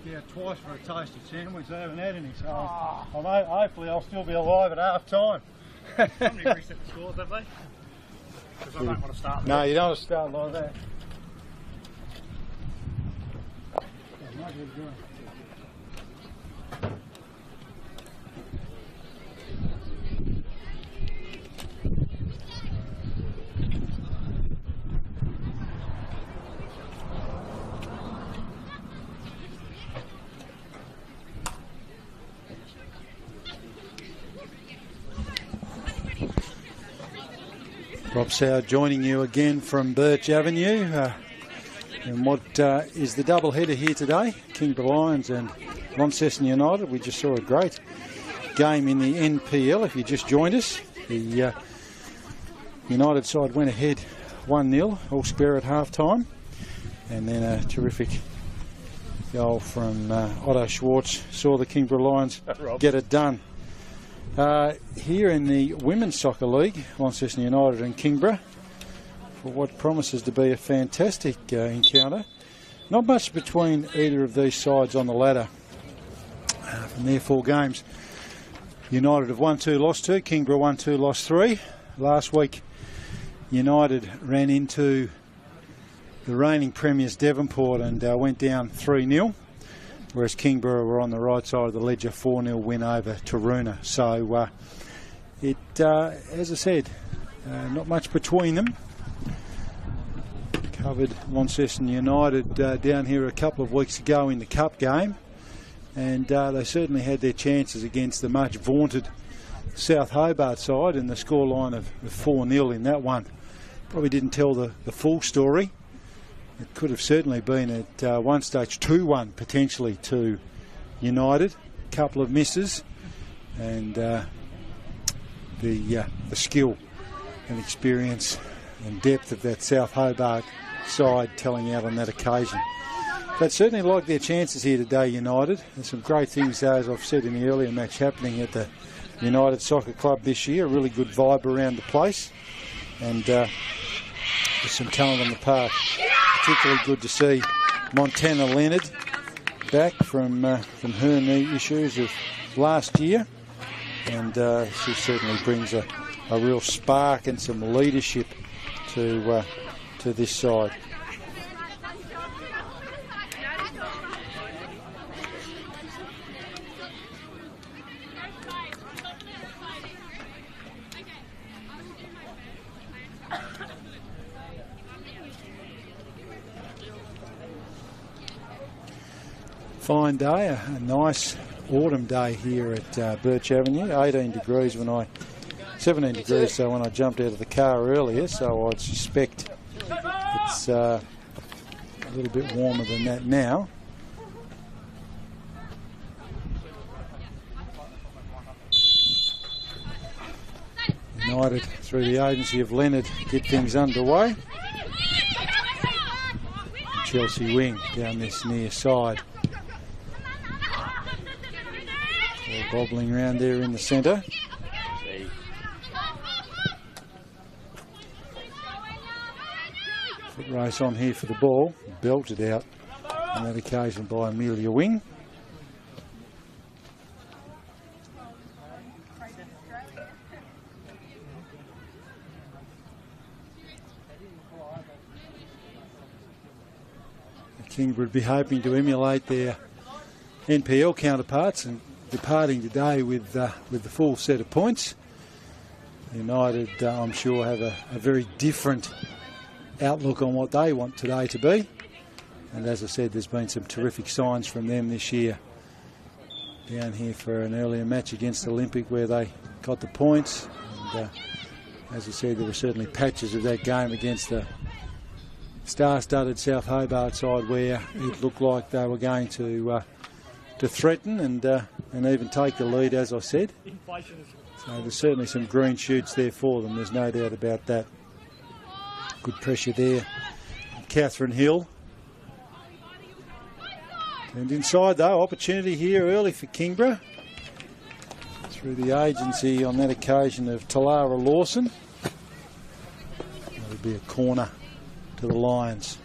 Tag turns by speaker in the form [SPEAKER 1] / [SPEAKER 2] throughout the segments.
[SPEAKER 1] Yeah, twice for a tasty sandwich. They haven't had any, so hopefully I'll still be alive at half time.
[SPEAKER 2] Somebody reset the scores, have they? Because I don't want to start.
[SPEAKER 1] No, you don't want to start like that. Rob Sauer joining you again from Birch Avenue. And what is the double header here today? Kingborough Lions and Launceston United. We just saw a great game in the NPL. If you just joined us, the United side went ahead 1-0, all square at half time. And then a terrific goal from Otto Schwartz saw the Kingborough Lions get it done. Here in the Women's Soccer League, Launceston United and Kingborough, for what promises to be a fantastic encounter. Not much between either of these sides on the ladder from their 4 games. United have won 2, lost 2. Kingborough won 2, lost 3. Last week, United ran into the reigning premiers Devonport and went down 3-0. Whereas Kingborough were on the right side of the ledger, 4-0 win over Taroona. So as I said, not much between them. Covered Launceston United down here a couple of weeks ago in the Cup game, and they certainly had their chances against the much vaunted South Hobart side, and the scoreline of 4-0 in that one probably didn't tell the full story. It could have certainly been at one stage 2-1 potentially to United. A couple of misses, and the skill and experience and depth of that South Hobart side telling out on that occasion. But certainly like their chances here today, United. There's some great things, as I've said in the earlier match, happening at the United Soccer Club this year. A really good vibe around the place, and there's some talent on the park. Particularly good to see Montana Leonard back from her knee issues of last year, and she certainly brings a real spark and some leadership to this side. Fine day, a nice autumn day here at Birch Avenue. 17 degrees when I jumped out of the car earlier, so I'd suspect it's a little bit warmer than that now. United, through the agency of Leonard, get things underway. Chelsea wing down this near side. Bobbling around there in the centre. Foot race on here for the ball. Belted out on that occasion by Amelia Wing. Kingborough would be hoping to emulate their NPL counterparts and departing today with the full set of points. United, I'm sure, have a very different outlook on what they want today to be. And as I said, there's been some terrific signs from them this year. Down here for an earlier match against Olympic where they got the points. And as I said, there were certainly patches of that game against the star-studded South Hobart side where it looked like they were going to threaten and even take the lead, as I said. So there's certainly some green shoots there for them, there's no doubt about that. Good pressure there. Catherine Hill. And inside though, opportunity here early for Kingborough. Through the agency on that occasion of Talara Lawson. That would be a corner to the Lions.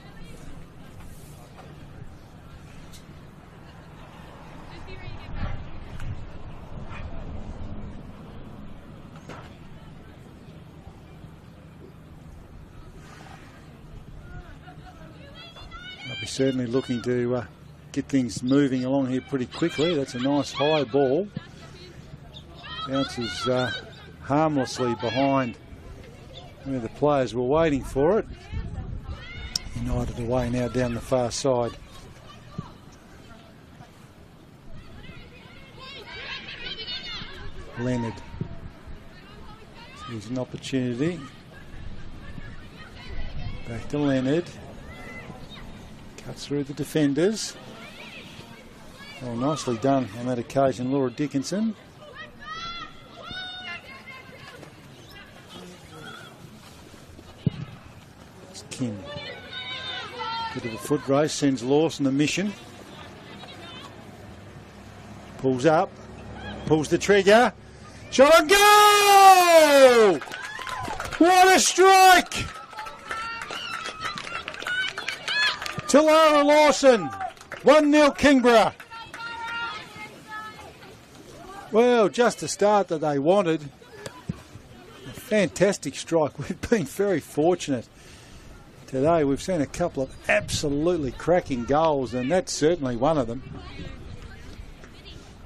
[SPEAKER 1] certainly looking to get things moving along here pretty quickly. That's a nice high ball. Bounces harmlessly behind where the players were waiting for it. United away now down the far side. Leonard. Here's an opportunity. Back to Leonard. Cuts through the defenders. Well, nicely done on that occasion, Laura Dickinson. It's Kim. Bit of a foot race, sends Lawson a mission. Pulls up, pulls the trigger. Shot on goal! What a strike! To Lara Lawson, 1-0 Kingborough. Well, just the start that they wanted. A fantastic strike. We've been very fortunate today. We've seen a couple of absolutely cracking goals, and that's certainly one of them.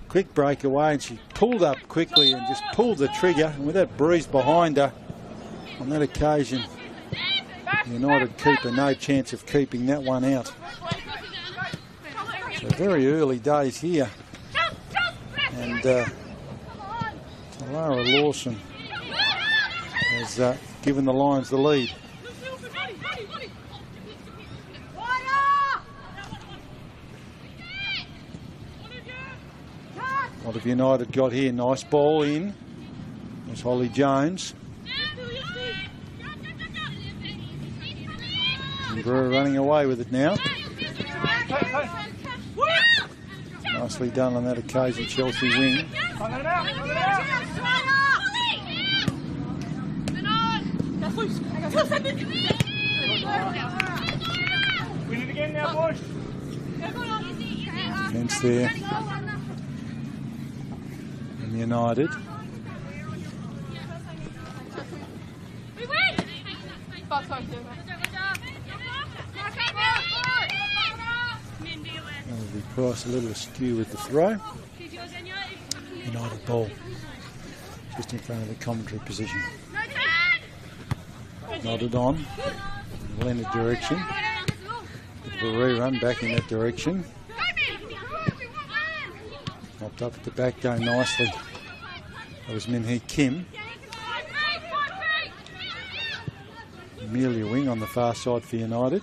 [SPEAKER 1] Quick breakaway, and she pulled up quickly and just pulled the trigger, and with that breeze behind her on that occasion, United keeper no chance of keeping that one out. So very early days here, and Lara Lawson has given the Lions the lead. What have United got here? Nice ball in. There's Holly Jones. Kingborough running away with it now. Nicely done on that occasion, Chelsea wing.
[SPEAKER 2] Win it again now, boys.
[SPEAKER 1] Defence there. And United. That'll be Price a little askew with the throw. United ball just in front of the commentary position. Nodded on. Leonard direction. The rerun back in that direction. Popped up at the back, going nicely. That was Minhee Kim. Amelia Wing on the far side for United.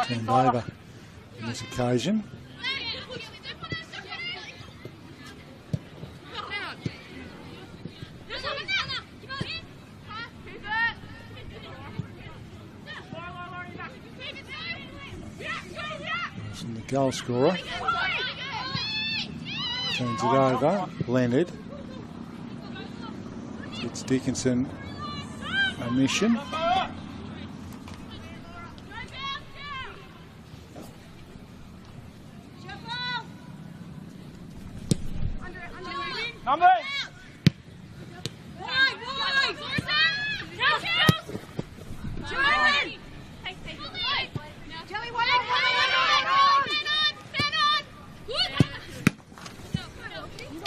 [SPEAKER 1] Turned over on this occasion. Wilson, the goal scorer. Turns it over. Leonard. It's Dickinson a mission.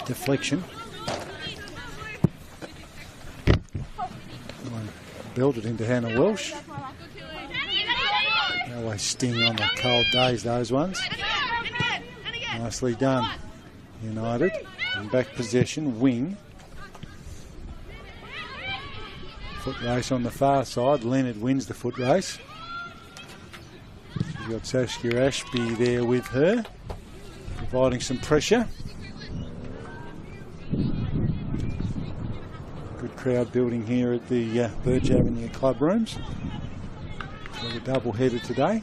[SPEAKER 1] Deflection. Belted into Hannah Welsh. They always sting on the cold days, those ones. Nicely done, United. And back possession, wing. Foot race on the far side. Leonard wins the foot race. She's got Saskia Ashby there with her, providing some pressure. Good crowd building here at the Birch Avenue Club Rooms. So the double-header today.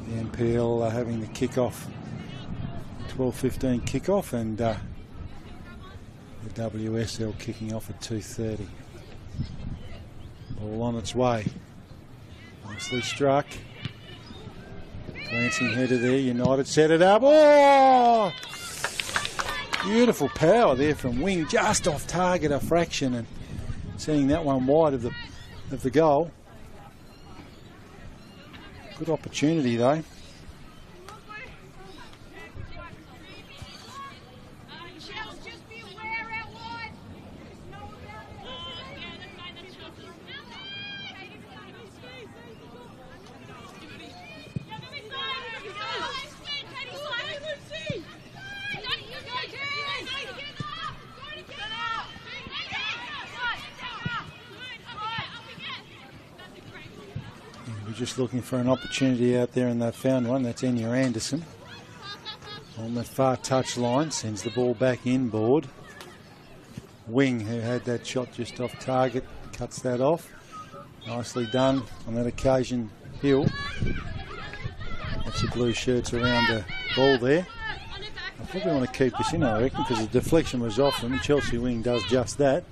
[SPEAKER 1] The NPL having the kick-off, 12:15 kick-off, and the WSL kicking off at 2:30. All on its way. Nicely struck. Glancing header there, United set it up. Oh! Beautiful power there from wing, just off target a fraction, and seeing that one wide of the goal. Good opportunity though. Just looking for an opportunity out there, and they've found one. That's Enya Anderson on that far touch line, sends the ball back inboard. Wing, who had that shot just off target, cuts that off. Nicely done on that occasion, Hill. That's the blue shirts around the ball there. I probably want to keep this in, I reckon, because the deflection was off them. Chelsea Wing does just that.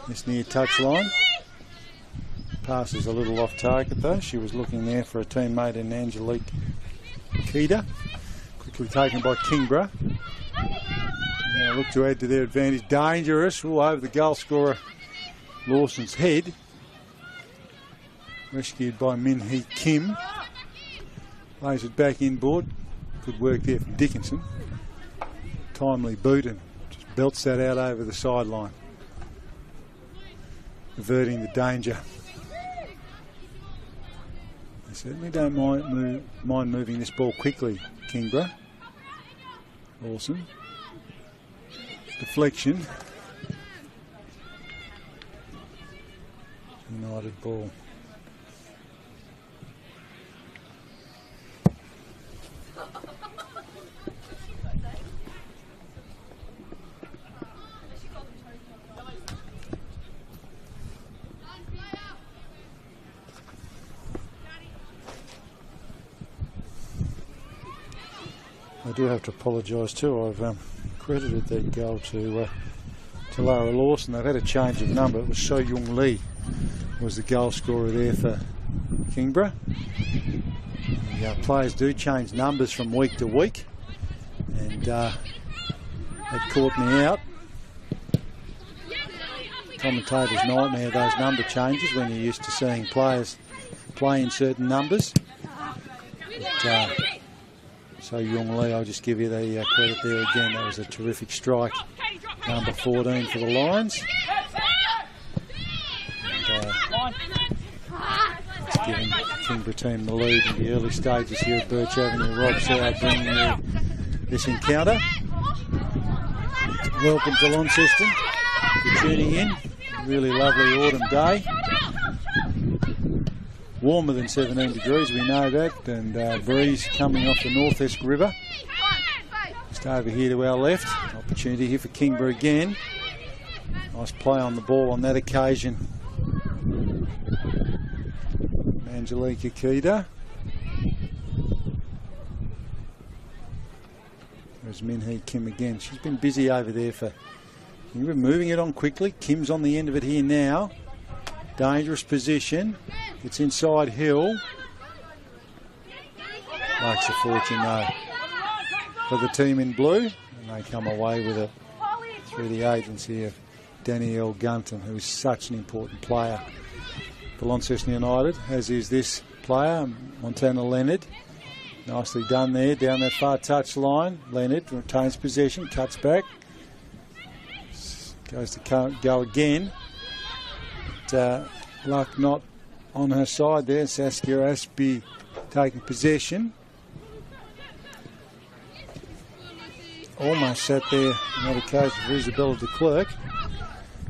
[SPEAKER 1] This near touch line. Passes a little off target though. She was looking there for a teammate in Angelique Keita. Quickly taken by Kingborough. Now look to add to their advantage. Dangerous. Ooh, over the goal scorer Lawson's head. Rescued by Min Hee Kim. Plays it back inboard. Good work there from Dickinson. Timely boot and just belts that out over the sideline. Averting the danger. Certainly don't mind moving this ball quickly, Kingborough. Lawson. Deflection. United ball. I do have to apologise too. I've credited that goal to Lara Lawson. They've had a change of number. It was So Young Lee was the goal scorer there for Kingborough. The players do change numbers from week to week, and that caught me out. Commentators' nightmare, those number changes when you're used to seeing players play in certain numbers. But, So Young Lee, I'll just give you the credit there again. That was a terrific strike. Number 14 for the Lions. And, it's giving the Kingborough team the lead in the early stages here at Birch Avenue. Rob Sauer bringing you this encounter. Welcome to Launceston. You're tuning in. Really lovely autumn day. Warmer than 17 degrees, we know that, and breeze coming off the North Esk River. Just over here to our left. Opportunity here for Kingborough again. Nice play on the ball on that occasion. Angelique Keita. There's Min Hee Kim again. She's been busy over there for Kingborough, moving it on quickly. Kim's on the end of it here now. Dangerous position. It's inside Hill. Makes a fortune though for the team in blue, and they come away with it through the agency of Danielle Gunton, who is such an important player for Launceston United, as is this player, Montana Leonard. Nicely done there, down that far touch line. Leonard retains possession, cuts back, goes to go again. But, luck not on her side there. Saskia Aspie taking possession. Almost sat there in that occasion for Isabella de Klerk.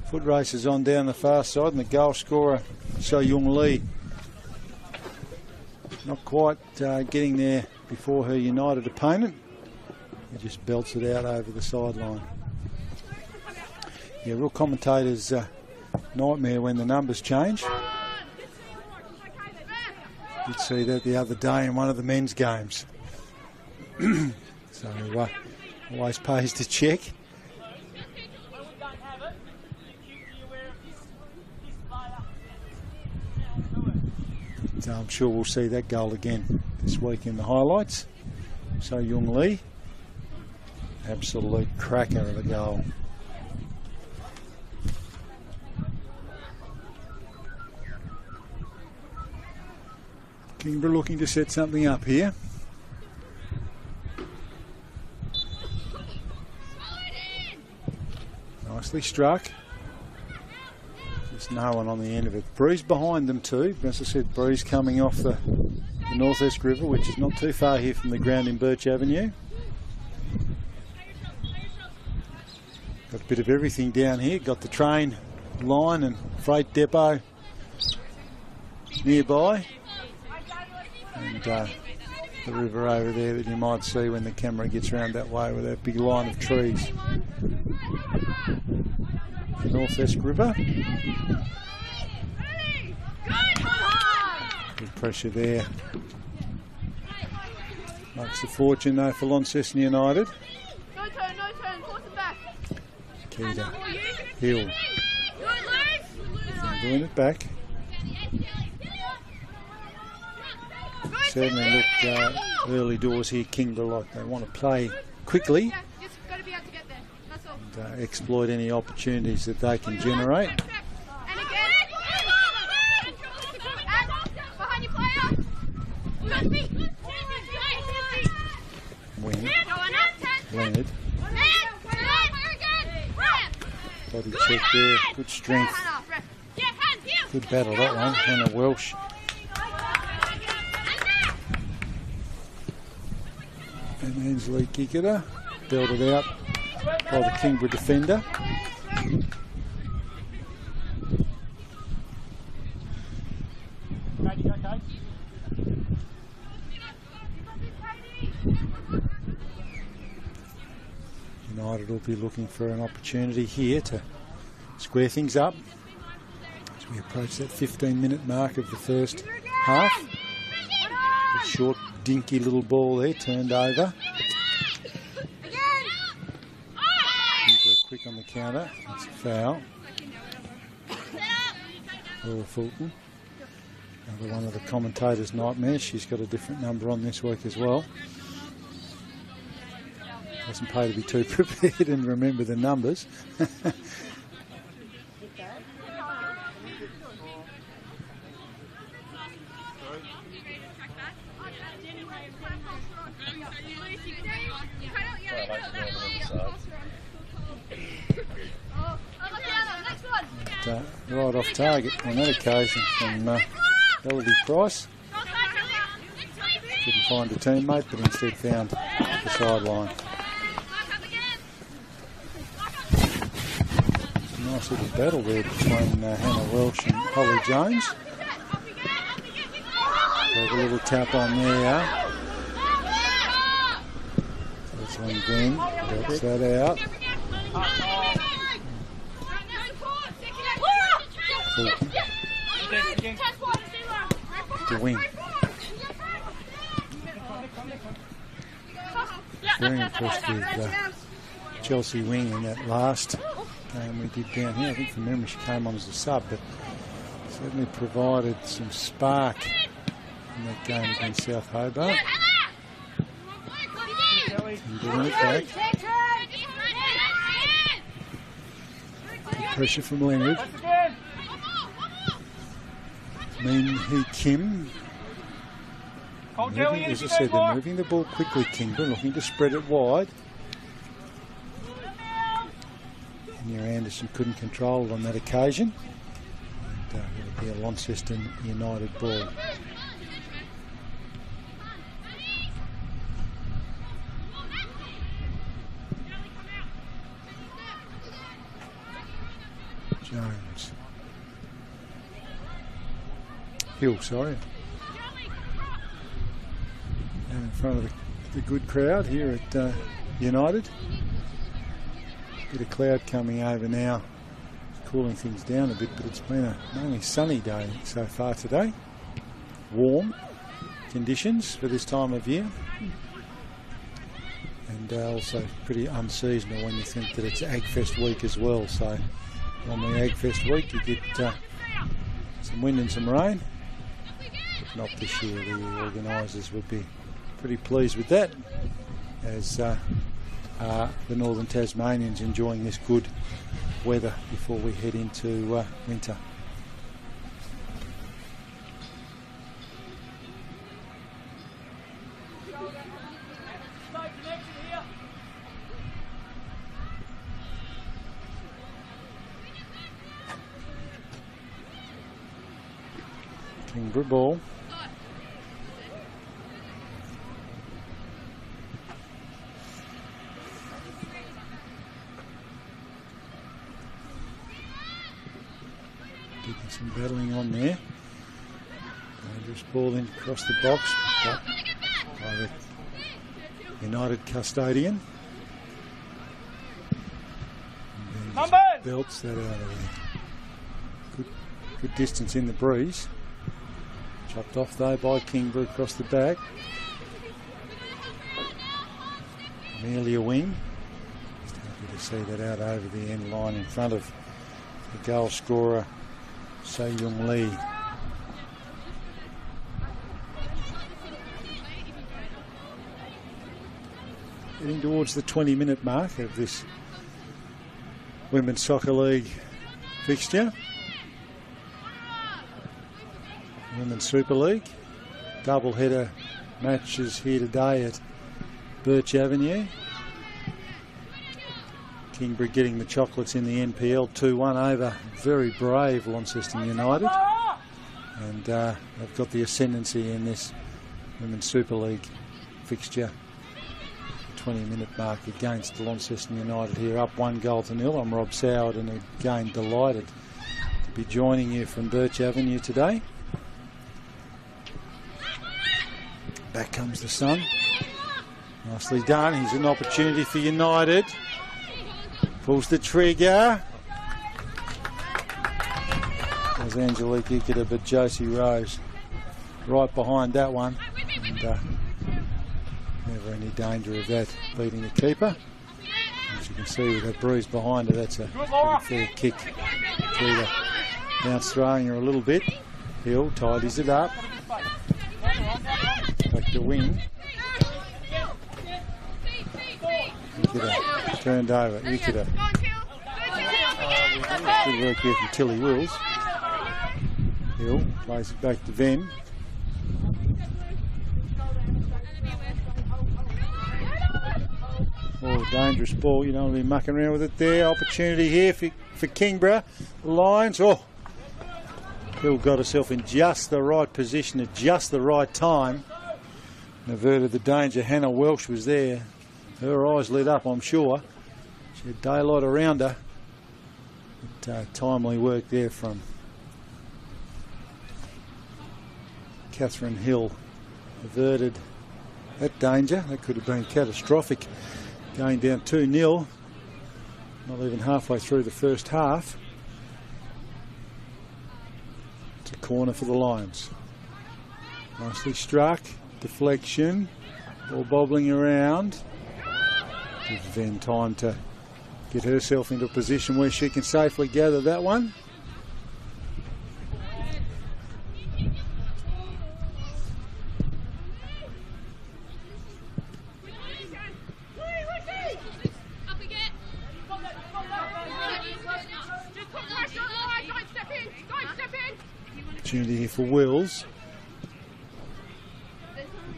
[SPEAKER 1] Foot races on down the far side, and the goal scorer, So Young Lee, not quite getting there before her United opponent. He just belts it out over the sideline. Yeah, real commentators' nightmare when the numbers change. Did see that the other day in one of the men's games. So always pays to check. So I'm sure we'll see that goal again this week in the highlights. So Young Lee, absolute cracker of a goal. Kingborough looking to set something up here. Nicely struck. There's no one on the end of it. Breeze behind them too. As I said, breeze coming off the North-Esk River, which is not too far here from the ground in Birch Avenue. Got a bit of everything down here. Got the train line and freight depot nearby. And the river over there that you might see when the camera gets round that way with that big line of trees. The North-Esk River. Good pressure there. Makes a fortune though for Launceston United.
[SPEAKER 3] No turn, force it back.
[SPEAKER 1] Keita, Hill. Doing it back. Certainly look early doors here, Kingborough, like they want to play quickly and exploit any opportunities that they can generate. Wing. Leonard. Body check there, good strength. Good battle that one, Hannah Welsh. And Ainsley Kickoff belted out by the Kingborough defender. United will be looking for an opportunity here to square things up as we approach that 15-minute mark of the first half. A short, dinky little ball there, turned over. Quick on the counter. It's a foul. Laura Fulton. Another one of the commentators' nightmares. She's got a different number on this week as well. Doesn't pay to be too prepared and remember the numbers. Right off target on that occasion from Elodie Price. Couldn't find a teammate, but instead found the sideline. It's a nice little battle there between Hannah Welsh and Holly Jones. Got a little tap on there. That's one again. Gets that out. The wing. Very impressed with Chelsea wing in that last game we did down here. I think from memory she came on as a sub, but certainly provided some spark in that game against South Hobart. And doing it back. Good pressure from Leonard. Min Hee Kim. Moving, as I said, they're moving the ball quickly, Kingborough, looking to spread it wide. And Anderson couldn't control it on that occasion. And, it'll be a Launceston United ball. Jones. Hill, sorry. And in front of the good crowd here at United. Bit of cloud coming over now, cooling things down a bit, but it's been a mainly sunny day so far today. Warm conditions for this time of year. And also pretty unseasonal when you think that it's Agfest week as well. So on the Agfest week you get some wind and some rain. If not this year, the organisers would be pretty pleased with that, as the Northern Tasmanians enjoying this good weather before we head into winter. Kingborough ball. Getting some battling on there. Dangerous ball in across the box. But by the United custodian. And then belts that out of there. Good distance in the breeze. Chopped off though by Kingborough across the back. Amelia Wing. Just happy to see that out over the end line in front of the goal scorer, Se Young Lee. Getting towards the 20-minute mark of this Women's Soccer League fixture. Women's Super League. Double-header matches here today at Birch Avenue. Kingborough getting the chocolates in the NPL 2-1 over very brave Launceston United. And they've got the ascendancy in this Women's Super League fixture. 20-minute mark against Launceston United here, up 1-0. I'm Rob Soward, and again delighted to be joining you from Birch Avenue today. Back comes the sun. Nicely done. Here's an opportunity for United. Pulls the trigger. There's Angelique Ikeda, but Josie Rose right behind that one. And never any danger of that beating the keeper. As you can see with that bruise behind her, that's a pretty fair kick. Ikeda bounce throwing her a little bit. Hill tidies it up. Back to wing. Ikeda turned over. Ikeda. Good work here from Tilly Wills. Hill plays it back to Venn. Oh, dangerous ball. You don't want to be mucking around with it there. Opportunity here for Kingborough. The Lions. Oh, Hill got herself in just the right position at just the right time. And averted the danger. Hannah Welsh was there. Her eyes lit up, I'm sure. She had daylight around her. But, timely work there from Catherine Hill. Averted that danger. That could have been catastrophic. Going down 2-0. Not even halfway through the first half. It's a corner for the Lions. Nicely struck. Deflection. Ball bobbling around. Gives Venn time to get herself into a position where she can safely gather that one. Opportunity here for Wills.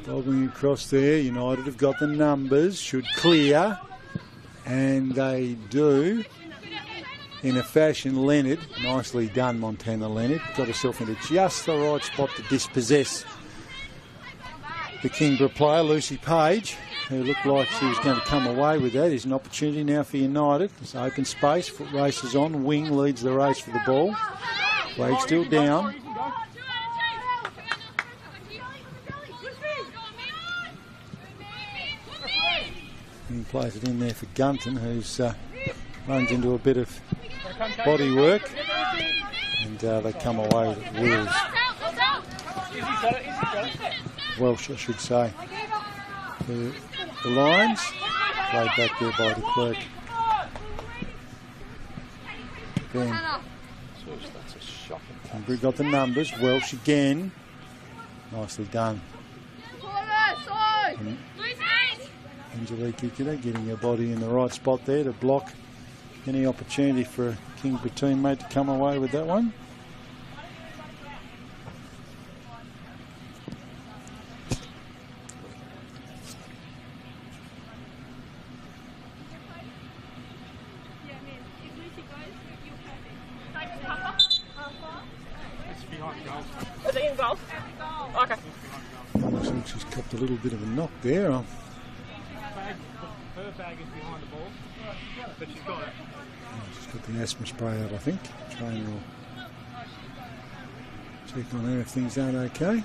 [SPEAKER 1] Bobbling across there. United have got the numbers. Should clear. And they do. In a fashion, Leonard. Nicely done, Montana Leonard. Got herself into just the right spot to dispossess the Kingborough player, Lucy Page, who looked like she was going to come away with that. Here's an opportunity now for United. It's open space. Foot races on. Wing leads the race for the ball. Flag still down. He plays it in there for Gunton, who's runs into a bit of body work, and they come away with Wills. Welsh, I should say. The Lions played back there by the clerk. Then Kingborough got the numbers. Welsh again. Nicely done. Angelique Ikeda getting her body in the right spot there to block any opportunity for a Kingborough teammate to come away with that one. Copped a little bit of a knock there.
[SPEAKER 2] Her bag is behind the ball, but she's got it.
[SPEAKER 1] She's got the asthma spray out, I think. Trainer will check on her if things aren't okay.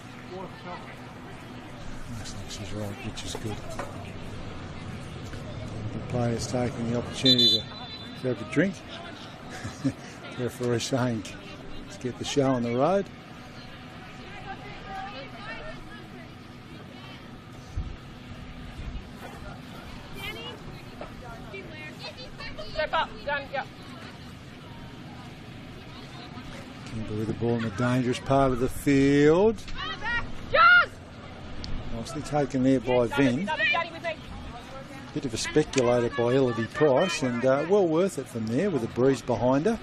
[SPEAKER 1] Looks like she's right, which is good. The players taking the opportunity to have a drink. The referee saying, let's get the show on the road.
[SPEAKER 3] Step up, done, yep.
[SPEAKER 1] Kingborough with the ball in the dangerous part of the field. Nicely taken there by Venn. Bit of a speculator by Elodie Price, and well worth it from there with a breeze behind her.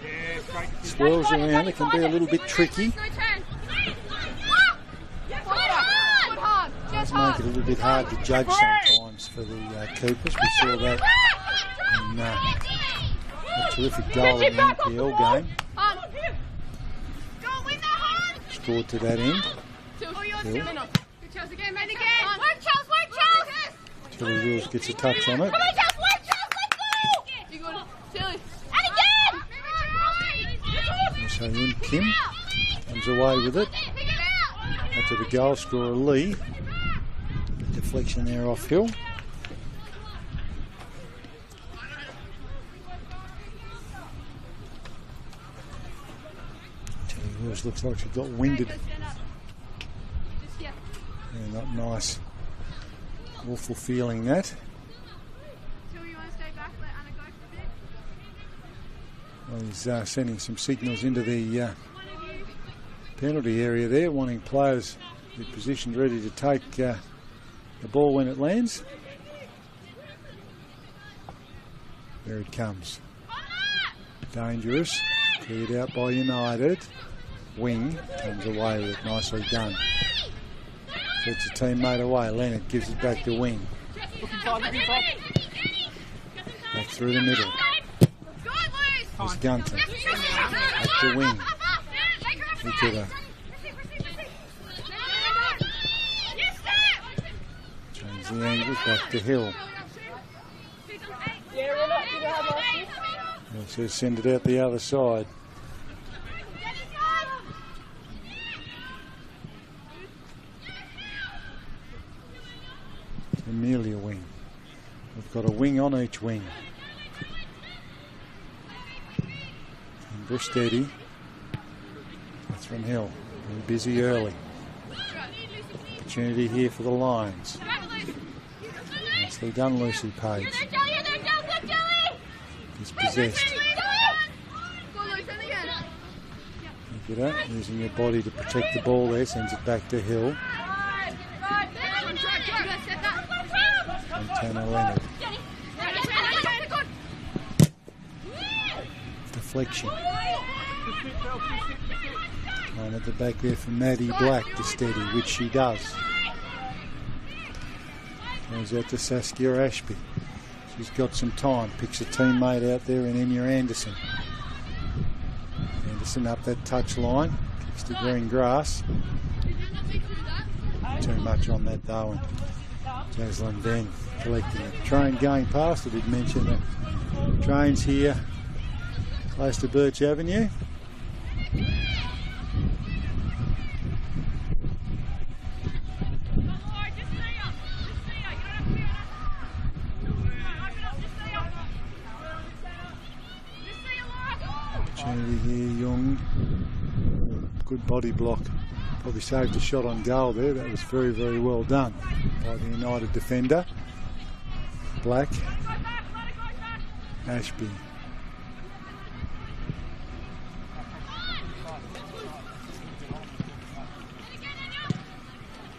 [SPEAKER 1] Swirls around, it can be a little bit tricky. Does make it a little bit hard to judge sometimes for the keepers. We saw that in a terrific goal in the NPL game. Scored to that end. Tilly Wills gets a touch on it. So in Kim comes away with it. Out to the goal scorer Lee. Deflection there off Hill. Tilly Wills looks like she got winded. Yeah, not nice. Awful feeling that. Well, he's sending some signals into the penalty area there, wanting players in position ready to take the ball when it lands. There it comes. Dangerous. Cleared out by United. Wing comes away with it. Nicely done. Sets a teammate away. Leonard gives it back to Wing. Back through the middle. There's Gunton. Back to Wing. Look at her. Change the angle. Back to Hill. So send it out the other side. Amelia Wing. We've got a wing on each wing. And Bush steady. That's from Hill. Very busy early. Opportunity here for the Lions. Nicely done, Lucy Page. Is possessed. Look at that, using your body to protect the ball there, sends it back to Hill. Montana Leonard. Deflection. Line at the back there for Maddie Black to steady, which she does. Goes out to Saskia Ashby. She's got some time. Picks a teammate out there in Enya Anderson. Anderson up that touch line. Kicks to green grass. Too much on that though. And Jaslyn Venn collecting it. Train going past. I did mention that trains here close to Birch Avenue. Opportunity here, Young. Good body block. Probably saved a shot on goal there. That was very, very well done by the United defender. Black. Ashby.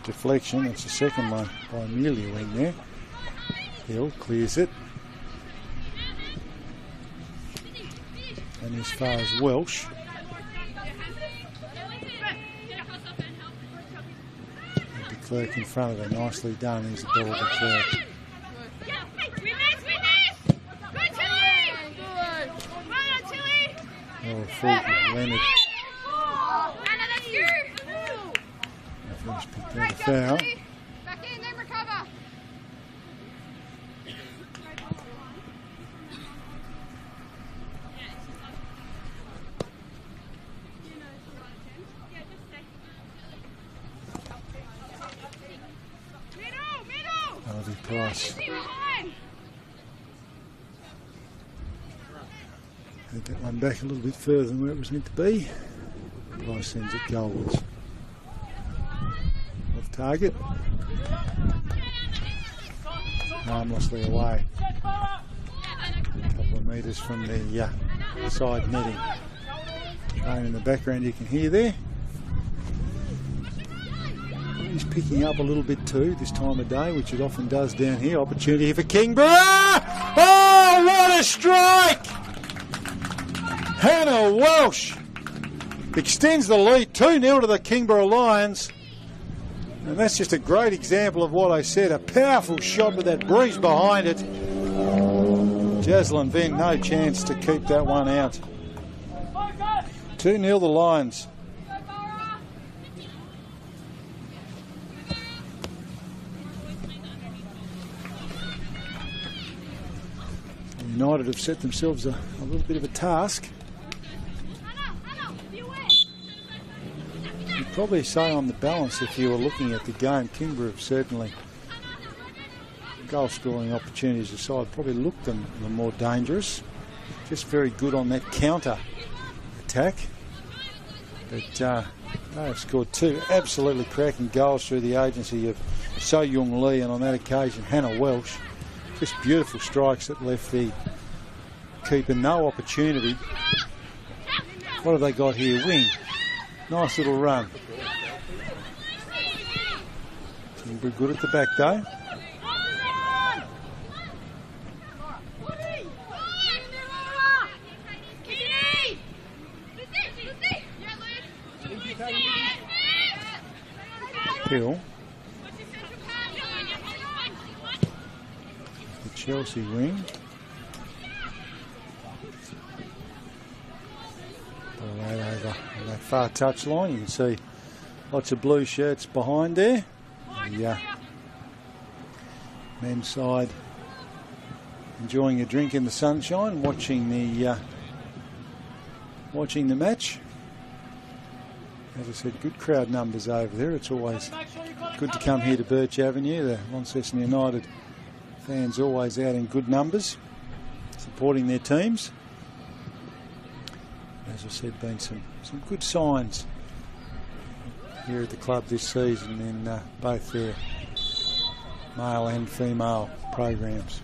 [SPEAKER 1] Deflection. That's the second one by Amelia Wing there. Hill clears it. And as far as Welsh. Clerk in front of her, nicely done. Here's the ball to Clerk. Oh, Fulton, Leonard. Referee's picked out a foul. Harvey Price. Had that one back a little bit further than where it was meant to be. Price sends it goalwards. Off target. Harmlessly away. A couple of metres from the side netting. Train in the background you can hear there. He's picking up a little bit too this time of day, which it often does down here. Opportunity here for Kingborough. Oh, what a strike! Hannah Welsh extends the lead 2-0 to the Kingborough Lions. And that's just a great example of what I said. A powerful shot with that breeze behind it. Jaslyn Venn, no chance to keep that one out. 2-0 the Lions. United have set themselves a little bit of a task. You'd probably say on the balance, if you were looking at the game, Kingborough have certainly, goal scoring opportunities aside, probably looked them the more dangerous. Just very good on that counter attack. But they have scored two absolutely cracking goals through the agency of So Young Lee, and on that occasion Hannah Welsh. Just beautiful strikes that left the keeper no opportunity. What have they got here? Wing. Nice little run. Kingborough good at the back though. Hill. The Chelsea wing. Ball out over on that far touch line. You can see lots of blue shirts behind there. The men's side enjoying a drink in the sunshine, watching the match. As I said, good crowd numbers over there. It's always good to come here to Birch Avenue. The Launceston United fans always out in good numbers, supporting their teams. As I said, been some good signs here at the club this season in both their male and female programs.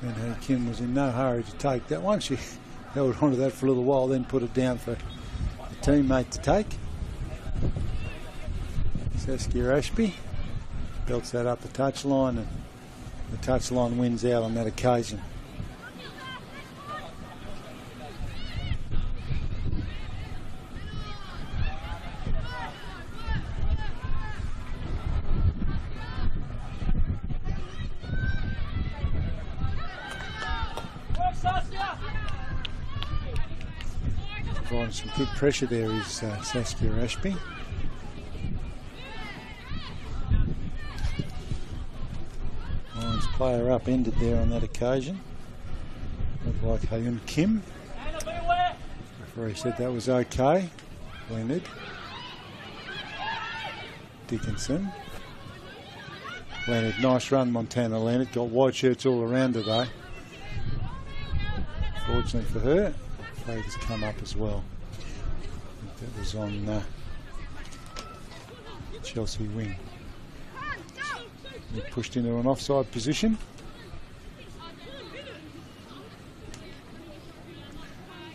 [SPEAKER 1] And Kim was in no hurry to take that one. She held onto that for a little while, then put it down for the teammate to take. Saskia Ashby belts that up the touchline, and the touchline wins out on that occasion. Providing some good pressure there is Saskia Ashby. Lions player upended there on that occasion. Looked like Hyun Kim. Referee said that was okay. Leonard. Dickinson. Leonard, nice run, Montana Leonard. Got white shirts all around her though. Fortunately for her, flag has come up as well. I think that was on Chelsea wing. He pushed into an offside position.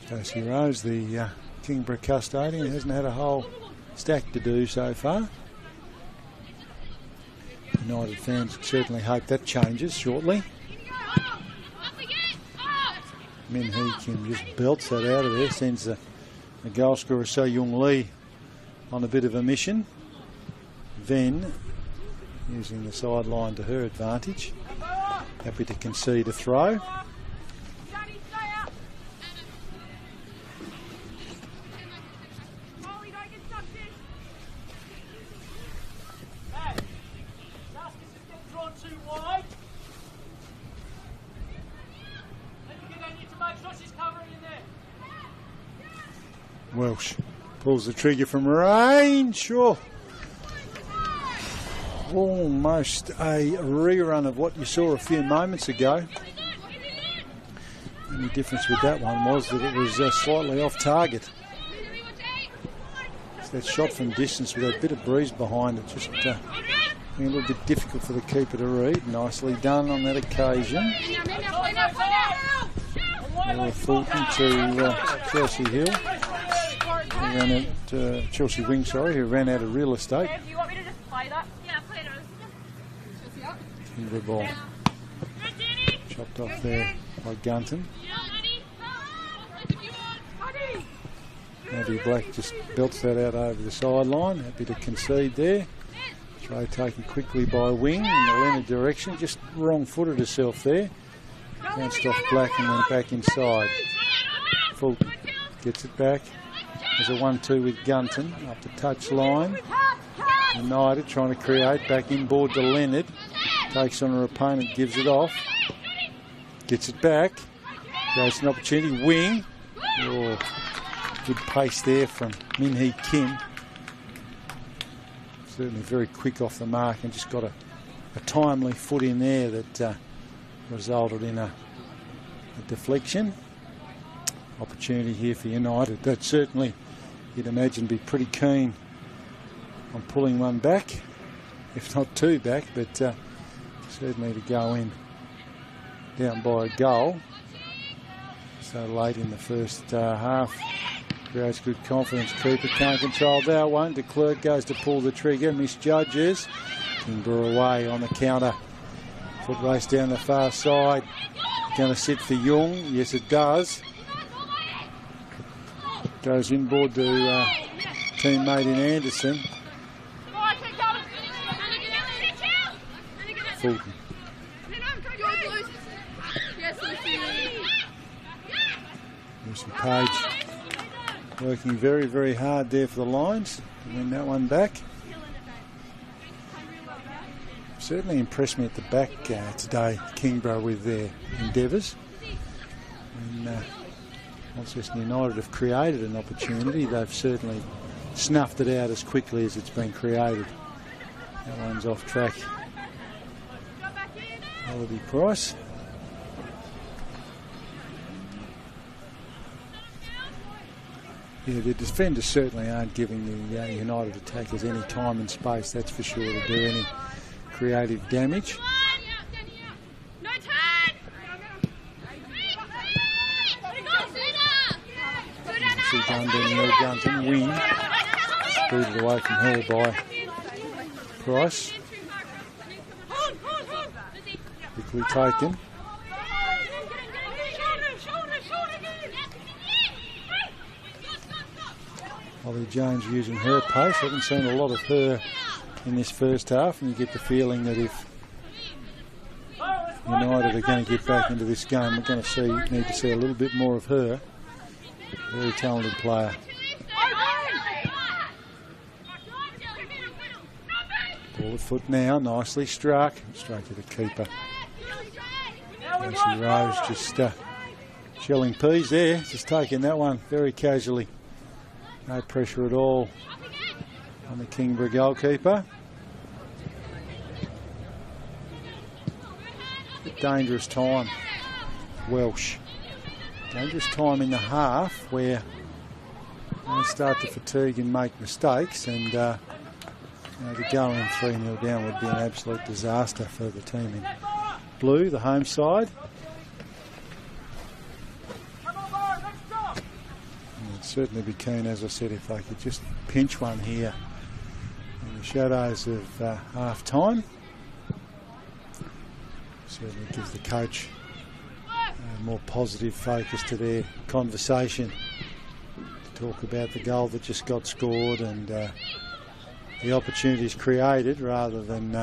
[SPEAKER 1] Stacey Rose, the Kingborough custodian, hasn't had a whole stack to do so far. United fans certainly hope that changes shortly. Min Hee Kim just belts that out of there, sends the goal scorer So Young Lee on a bit of a mission. Then, using the sideline to her advantage, happy to concede a throw. Welsh pulls the trigger from range. Oh. Almost a rerun of what you saw a few moments ago. The only difference with that one was that it was slightly off target. It's that shot from distance with a bit of breeze behind it, just being a little bit difficult for the keeper to read. Nicely done on that occasion. Fulton to Chelsea Hill. Who ran out, Chelsea Wing, sorry, who ran out of real estate.
[SPEAKER 3] Do you want me to just play that? Yeah, play it.
[SPEAKER 1] Kingborough ball. Chopped off there by Gunton. Andy Black just belts that out over the sideline. Happy to concede there. Throw taken quickly by Wing in the Leonard direction. Just wrong-footed herself there. Bounced off Black and went back inside. Fulton gets it back. There's a 1-2 with Gunton up the touch line. United trying to create. Back inboard to Leonard. Takes on her opponent, gives it off. Gets it back. Goes an opportunity. Wing. Oh, good pace there from Min-hee Kim. Certainly very quick off the mark and just got a timely foot in there that resulted in a deflection. Opportunity here for United. That certainly, you'd imagine, be pretty keen on pulling one back, if not two back, but certainly to go in down by a goal so late in the first half creates good confidence. Cooper can't control that one. De Klerk goes to pull the trigger, misjudges. Kingborough away on the counter. Foot race down the far side. Going to sit for Young. Yes, it does. Goes inboard to teammate in Anderson. Fulton. Lucy Page working very, very hard there for the Lions to win that one back. Certainly impressed me at the back today, Kingborough, with their endeavours. And Launceston United have created an opportunity. They've certainly snuffed it out as quickly as it's been created. That one's off track. Melody Price. Yeah, the defenders certainly aren't giving the United attackers any time and space, that's for sure, to do any creative damage. See Dundee Gunton win. Booted away from her by Price. Quickly taken. Holly Jones using her pace. Haven't seen a lot of her in this first half, and you get the feeling that if United are going to get back into this game, we're going to need to see a little bit more of her. Very talented player. Ball at foot now, nicely struck. Straight to the keeper. Lucy Rose just shelling peas there, just taking that one very casually. No pressure at all on the Kingborough goalkeeper. Dangerous time, Welsh. Dangerous time in the half where they start to fatigue and make mistakes, and to go in 3-0 down would be an absolute disaster for the team in blue, the home side. And certainly be keen, as I said, if they could just pinch one here in the shadows of half time. Certainly gives the coach a more positive focus to their conversation, to talk about the goal that just got scored and the opportunities created, rather than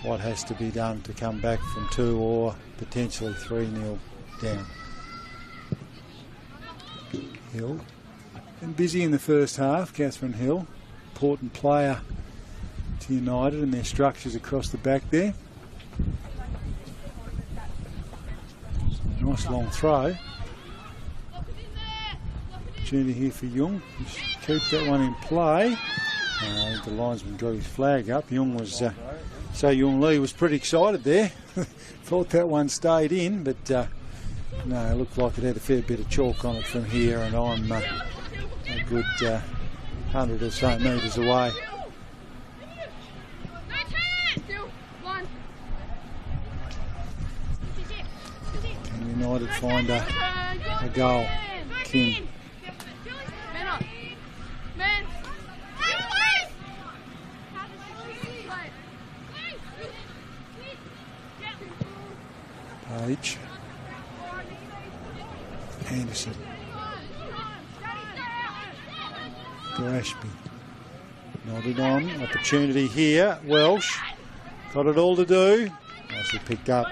[SPEAKER 1] what has to be done to come back from 2 or potentially 3-0 down. Hill been busy in the first half. Catherine Hill, important player to United and their structures across the back there. Nice long throw. Opportunity here for Young. Just keep that one in play. I think the linesman got his flag up. Young was, Young Lee was pretty excited there. Thought that one stayed in, but no, it looked like it had a fair bit of chalk on it from here, and I'm a good 100 or so metres away. Can United find a goal? Kim. Page. Anderson. To Ashby. Nodded on. Opportunity here. Welsh. Got it all to do. Nicely picked up.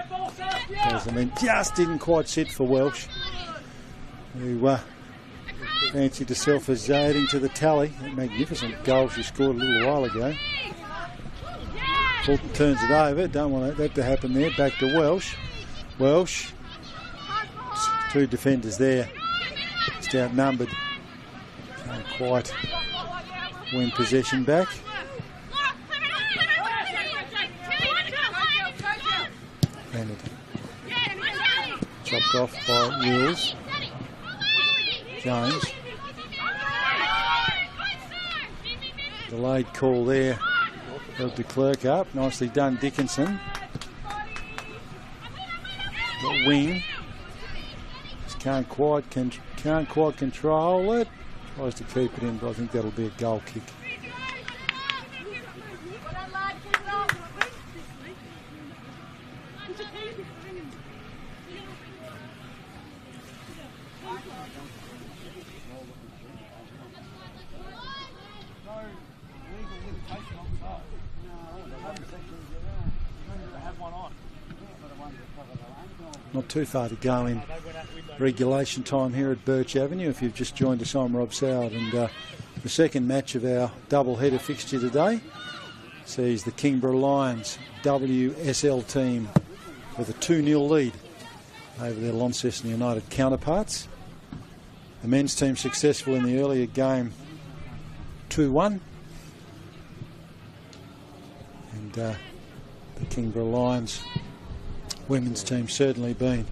[SPEAKER 1] Just didn't quite sit for Welsh, who fancied herself as adding to the tally. That magnificent goal she scored a little while ago. Fulton turns it over. Don't want that to happen there. Back to Welsh. Welsh. Two defenders there. Just outnumbered. Can't quite win possession back. Leonard. Chopped off by Wills. Jones. Delayed call there. Held the clerk up. Nicely done, Dickinson. Got wing. Just can't quite control it. Tries to keep it in, but I think that'll be a goal kick. Not too far to go in regulation time here at Birch Avenue. If you've just joined us, I'm Rob Soward, and the second match of our double-header fixture today sees the Kingborough Lions WSL team with a 2-0 lead over their Launceston United counterparts. The men's team successful in the earlier game 2-1, and the Kingborough Lions women's team certainly been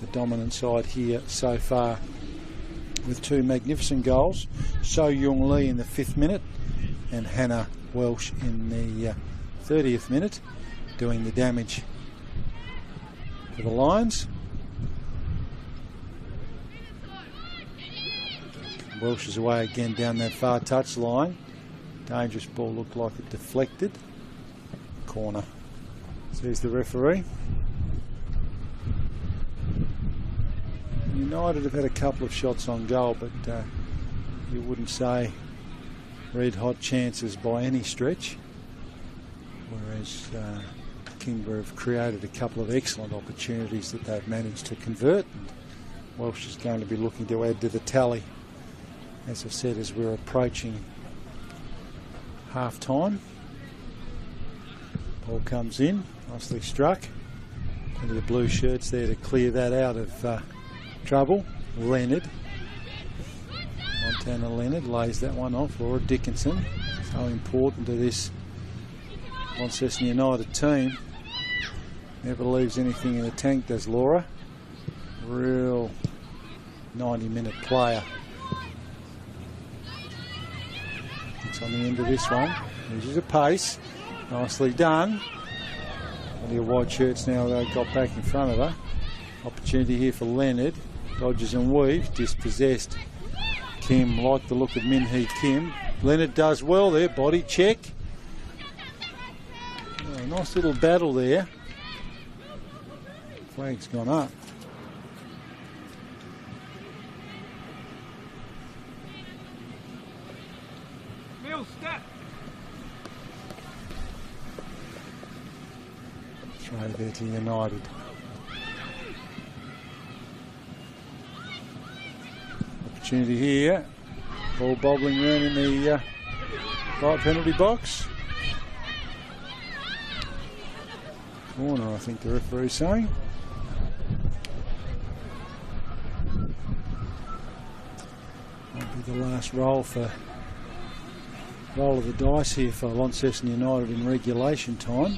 [SPEAKER 1] the dominant side here so far, with two magnificent goals. So Young Lee in the 5th minute and Hannah Welsh in the 30th minute doing the damage for the Lions. Welsh is away again down that far touch line. Dangerous ball, looked like it deflected. Corner, says the referee. United have had a couple of shots on goal, but you wouldn't say red hot chances by any stretch, whereas Kingborough have created a couple of excellent opportunities that they've managed to convert, and Welsh is going to be looking to add to the tally, as I said, as we're approaching half time. Ball comes in, nicely struck into the blue shirts there to clear that out of trouble. Leonard, Montana Leonard lays that one off. Laura Dickinson, so important to this Launceston United team. Never leaves anything in the tank, does Laura. Real 90-minute player. It's on the end of this one. Uses a pace. Nicely done. Plenty of white shirts now, they got back in front of her. Opportunity here for Leonard. Dodges and weaves, dispossessed. Kim, like the look of Min-Hee Kim. Leonard does well there, body check. Oh, nice little battle there. Flag's gone up. Throw there to United. Opportunity here. Ball bobbling around in the right penalty box. Corner, I think the referee's saying. last roll of the dice here for Launceston United in regulation time.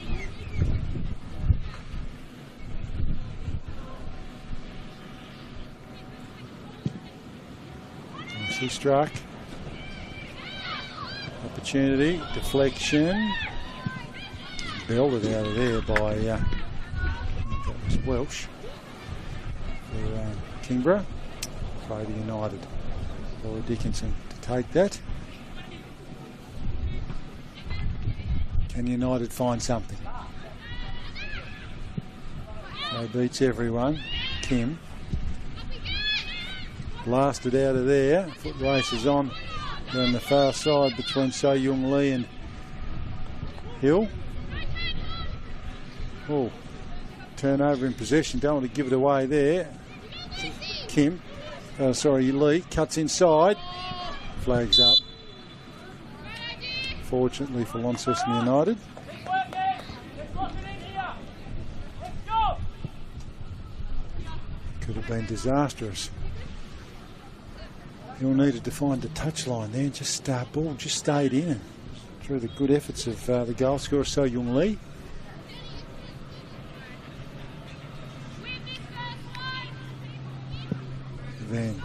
[SPEAKER 1] Nicely struck. Opportunity, deflection. Belted out of there by, I think that was Welsh for Kingborough. Cody United. Laura Dickinson to take that. Can United find something? They beats everyone. Kim. Blasted out of there. Foot race is on down the far side between So Young Lee and Hill. Oh, turnover in possession. Don't want to give it away there. Kim. Lee cuts inside. Flags up. Fortunately for Launceston United. Could have been disastrous. You'll needed to find the touchline there. Ball just stayed in through the good efforts of the goal scorer So Young Lee. Then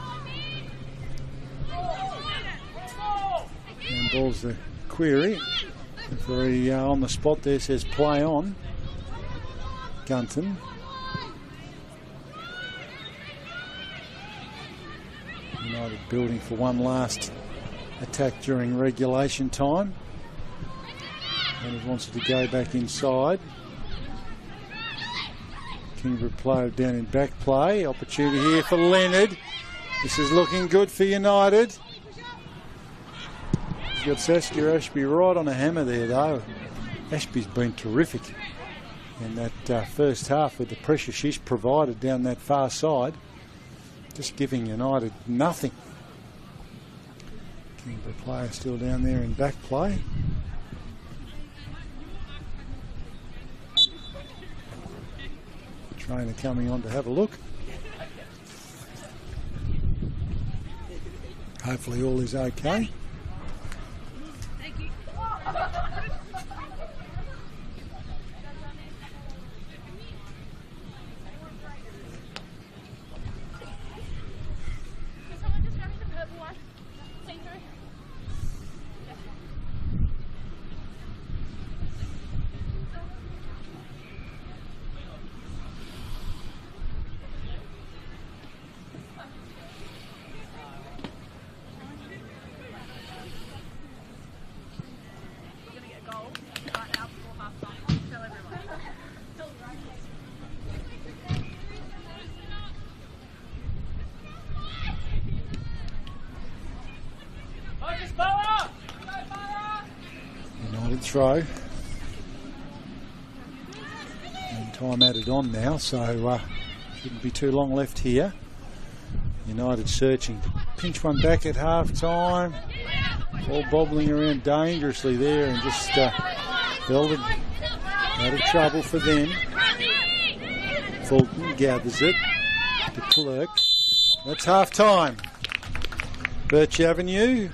[SPEAKER 1] and ball's the query. Referee on the spot there says play on. Gunton. United building for one last attack during regulation time. And he wants it to go back inside. Kingborough player down in back play. Opportunity here for Leonard. This is looking good for United. He's got Saskia Ashby right on a hammer there though. Ashby's been terrific in that first half with the pressure she's provided down that far side. Just giving United nothing. Kingborough player still down there in back play. Trainer coming on to have a look. Hopefully all is okay.
[SPEAKER 3] Thank you.
[SPEAKER 1] United throw. And time added on now, so shouldn't be too long left here. United searching. Pinch one back at half time. All bobbling around dangerously there and just belted. Out of trouble for them. Fulton gathers it to Clerk. That's half time. Birch Avenue.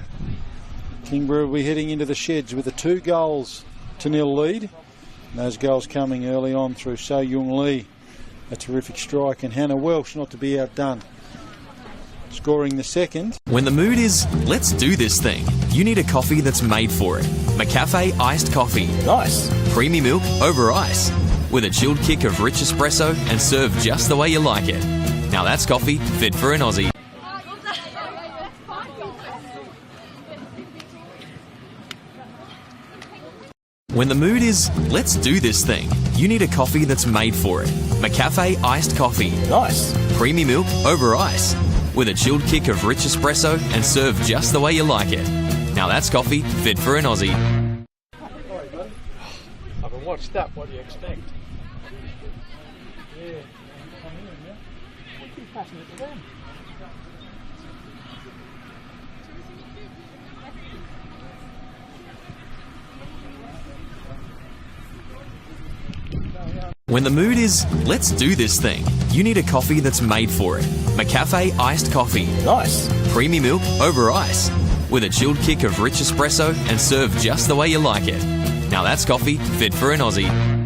[SPEAKER 1] Kingborough will be heading into the sheds with a 2-0 lead. And those goals coming early on through So Young Lee. A terrific strike, and Hannah Welsh not to be outdone. Scoring the second.
[SPEAKER 4] When the mood is, let's do this thing, you need a coffee that's made for it. McCafe Iced Coffee.
[SPEAKER 2] Nice.
[SPEAKER 4] Creamy milk over ice. With a chilled kick of rich espresso and served just the way you like it. Now that's coffee fit for an Aussie. When the mood is, let's do this thing, you need a coffee that's made for it. McCafe Iced Coffee.
[SPEAKER 2] Nice.
[SPEAKER 4] Creamy milk over ice. With a chilled kick of rich espresso and served just the way you like it. Now that's coffee fit for an Aussie.
[SPEAKER 2] I haven't watched that. What do you expect? Yeah. Keep passing it to them.
[SPEAKER 4] When the mood is, let's do this thing, you need a coffee that's made for it. McCafe iced coffee.
[SPEAKER 5] Nice.
[SPEAKER 4] Creamy milk over ice. With a chilled kick of rich espresso and served just the way you like it. Now that's coffee fit for an Aussie.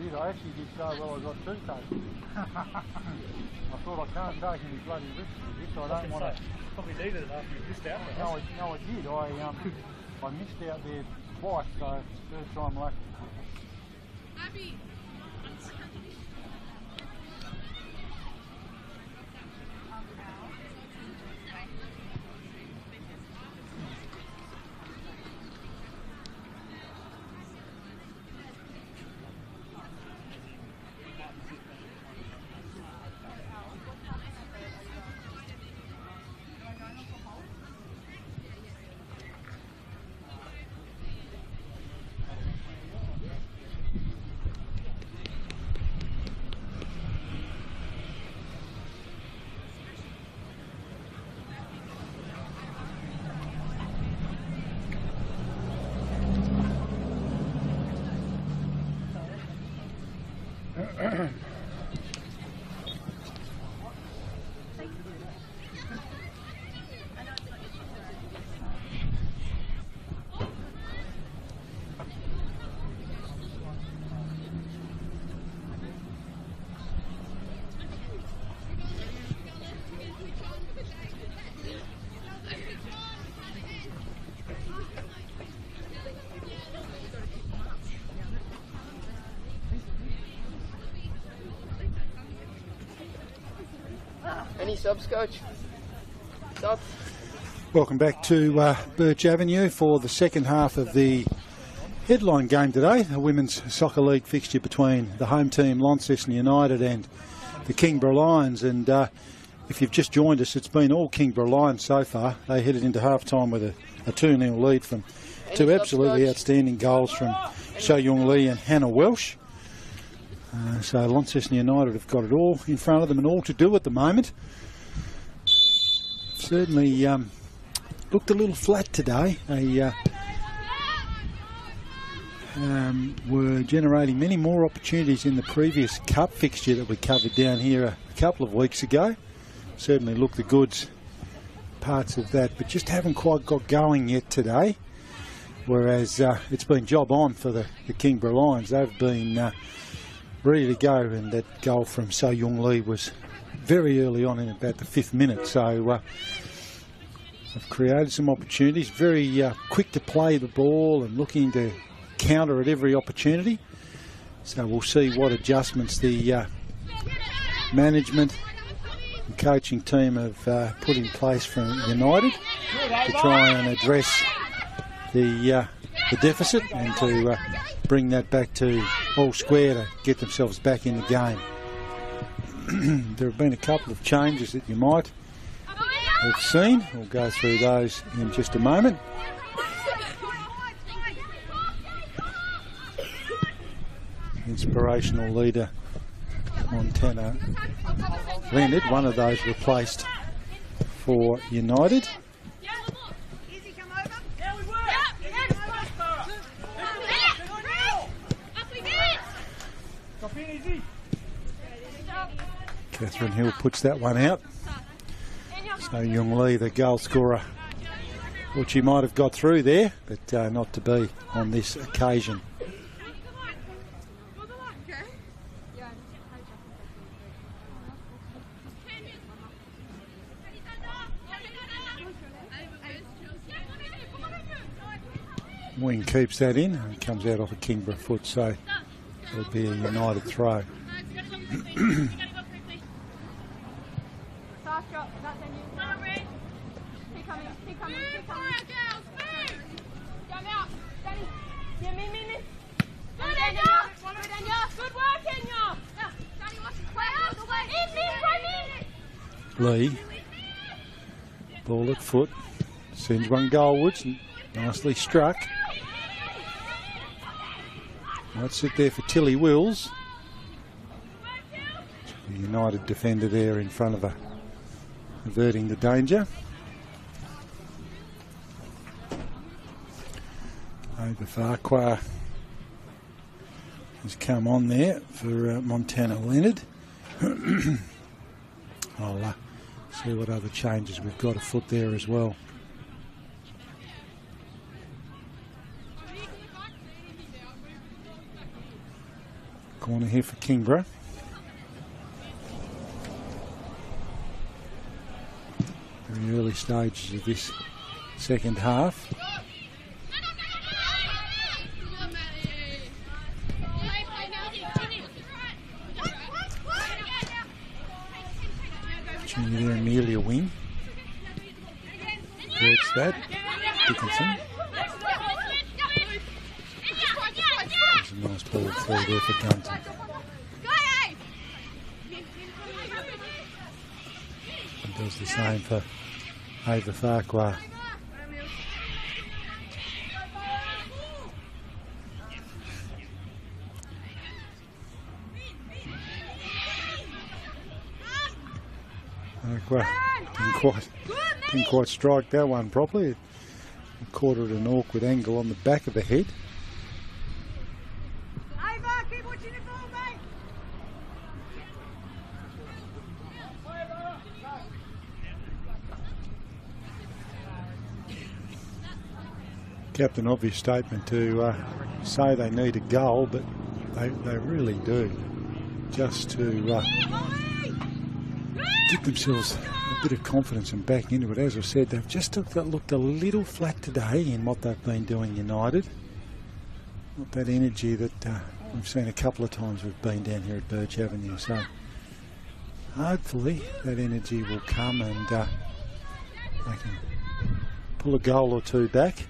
[SPEAKER 1] did. I actually did so well I got 2 takes. I thought I can't take any bloody risks with this. I don't want to.
[SPEAKER 2] Probably needed it after you missed out.
[SPEAKER 1] No, I did. I missed out there twice, so third time lucky.
[SPEAKER 3] Abby.
[SPEAKER 5] Any subs, coach? Subs?
[SPEAKER 1] Welcome back to Birch Avenue for the second half of the headline game today, a Women's Soccer League fixture between the home team Launceston United and the Kingborough Lions. And if you've just joined us, it's been all Kingborough Lions so far. They headed into half-time with a 2-0 lead from two absolutely outstanding goals from So Young Lee and Hannah Welsh. So Launceston United have got it all in front of them and all to do at the moment. Certainly looked a little flat today. They were generating many more opportunities in the previous cup fixture that we covered down here a couple of weeks ago. Certainly looked the goods parts of that, but just haven't quite got going yet today. Whereas it's been job on for the Kingborough Lions. They've been ready to go, and that goal from So Young Lee was very early on in about the 5th minute. So they've created some opportunities, very quick to play the ball and looking to counter at every opportunity. So we'll see what adjustments the management and coaching team have put in place from United to try and address the deficit and to bring that back to all square to get themselves back in the game. There have been a couple of changes that you might have seen. We'll go through those in just a moment. Inspirational leader Montana Leonard, one of those replaced for United. Catherine Hill puts that one out. So Young Lee, the goal scorer, well, she might have got through there, but not to be on this occasion. Wing keeps that in and comes out off a Kingborough foot, so it'll be a United throw. Lee, ball at foot, sends one goalwards, nicely struck. Might sit there for Tilly Wills. The United defender there in front of her, averting the danger. Over Farquhar has come on there for Montana Leonard. I'll see what other changes we've got afoot there as well. corner here for Kingborough. Very early stages of this second half. Opportunity there, Amelia wing. Works that. Dickinson. There's a nice ball through there for Gunton. And does the same for Ava Farquhar. Farquhar didn't quite strike that one properly. It caught her at an awkward angle on the back of the head.
[SPEAKER 3] Keep watching the ball, mate.
[SPEAKER 1] Captain, obvious statement to say they need a goal, but they really do. Just to give themselves a bit of confidence and back into it. As I said, they've just looked a little flat today in what they've been doing, United. Not that energy that we've seen a couple of times we've been down here at Birch Avenue. So hopefully that energy will come and they can pull a goal or two back.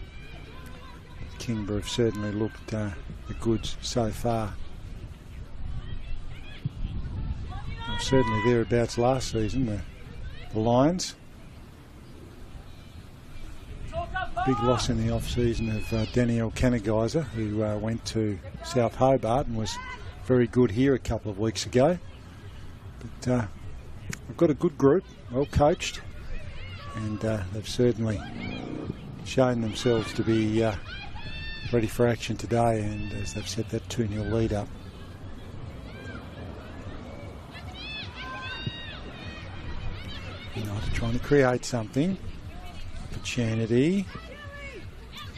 [SPEAKER 1] Kingborough have certainly looked the goods so far. Certainly thereabouts last season, the Lions. Big loss in the off-season of Danielle Canagaiser, who went to South Hobart and was very good here a couple of weeks ago. But we've got a good group, well coached, and they've certainly shown themselves to be ready for action today, and as they've set that 2-0 lead up. United trying to create something. Opportunity.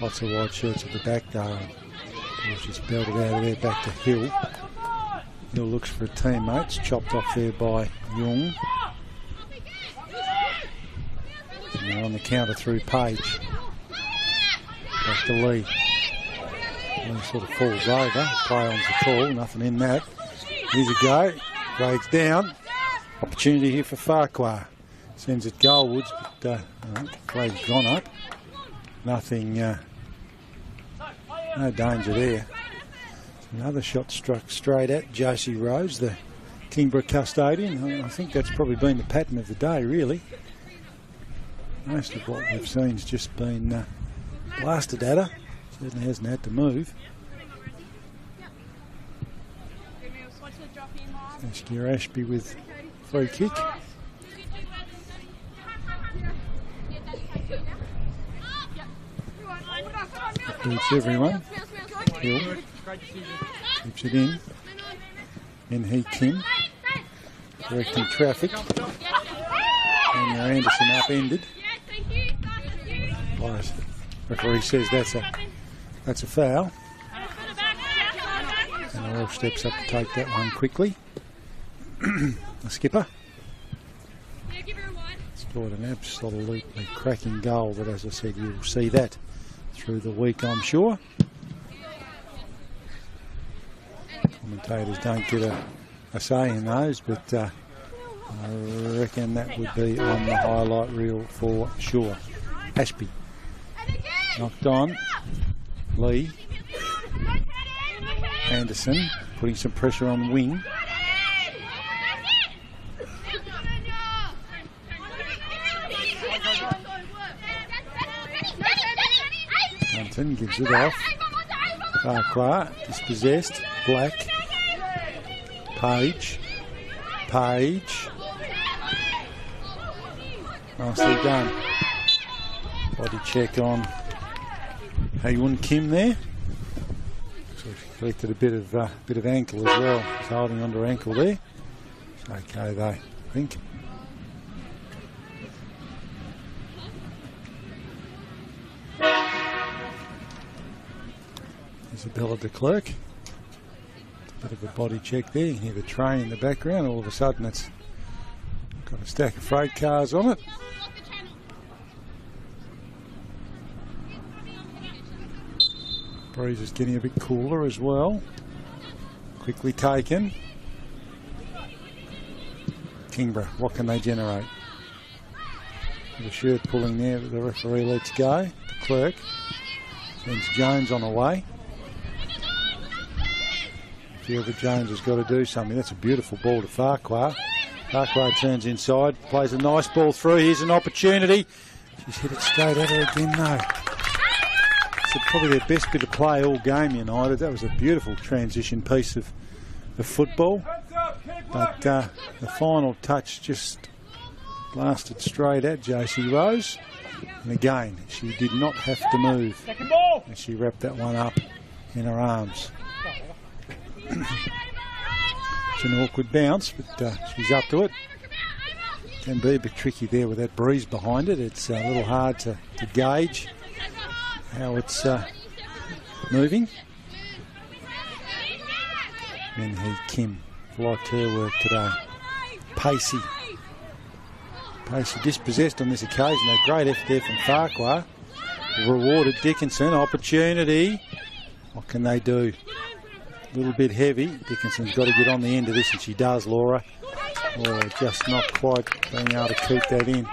[SPEAKER 1] Lots of white shirts at the back though. Just belted out of there back to Hill. Hill looks for a teammate. It's chopped off there by Young. And they're on the counter through Page. Back to Lee. Lee sort of falls over. Play on's the call. Nothing in that. Here's a go. Flags down. Opportunity here for Farquhar. Sends it goalwards, but flag's gone up. Nothing, no danger there. Another shot struck straight at Josie Rose, the Kingborough custodian. I think that's probably been the pattern of the day, really. Most of what we've seen has just been blasted at her. Certainly hasn't had to move. Saskia Ashby with free kick. Beats everyone. Hill keeps it in. In he Kim. Directing traffic. And Anderson upended. Referee says that's a foul. And Earl steps up to take that one quickly. The skipper. Scored an absolutely cracking goal, but as I said, you'll see that through the week, I'm sure. Commentators don't get a say in those, but I reckon that would be on the highlight reel for sure. Ashby knocked on. Lee. Anderson putting some pressure on wing. Gunton gives it off. Farquhar dispossessed. Black. Page. Nicely done. Body check on Haywoon Kim there. So collected a bit of ankle as well. He's holding onto ankle there. It's okay though, I think. Isabella de Klerk. Bit of a body check there. You hear the train in the background. All of a sudden it's got a stack of freight cars on it. Breeze is getting a bit cooler as well. Quickly taken. Kingborough, what can they generate? The shirt pulling there, but the referee lets go. The clerk sends Jones on the way. Fielder Jones has got to do something. That's a beautiful ball to Farquhar. Farquhar turns inside, plays a nice ball through. Here's an opportunity. She's hit it straight at her again though. It's probably their best bit of play all game, United. That was a beautiful transition piece of football. But the final touch just blasted straight at Josie Rose. And again, she did not have to move. And she wrapped that one up in her arms. It's an awkward bounce, but she's up to it. Can be a bit tricky there with that breeze behind it. It's a little hard to gauge how it's moving. Minhee Kim liked her work today. Pacey dispossessed on this occasion. A great effort there from Farquhar. Rewarded Dickinson. Opportunity. What can they do? A little bit heavy. Dickinson's got to get on the end of this, and she does, Laura. Oh, just not quite being able to keep that in.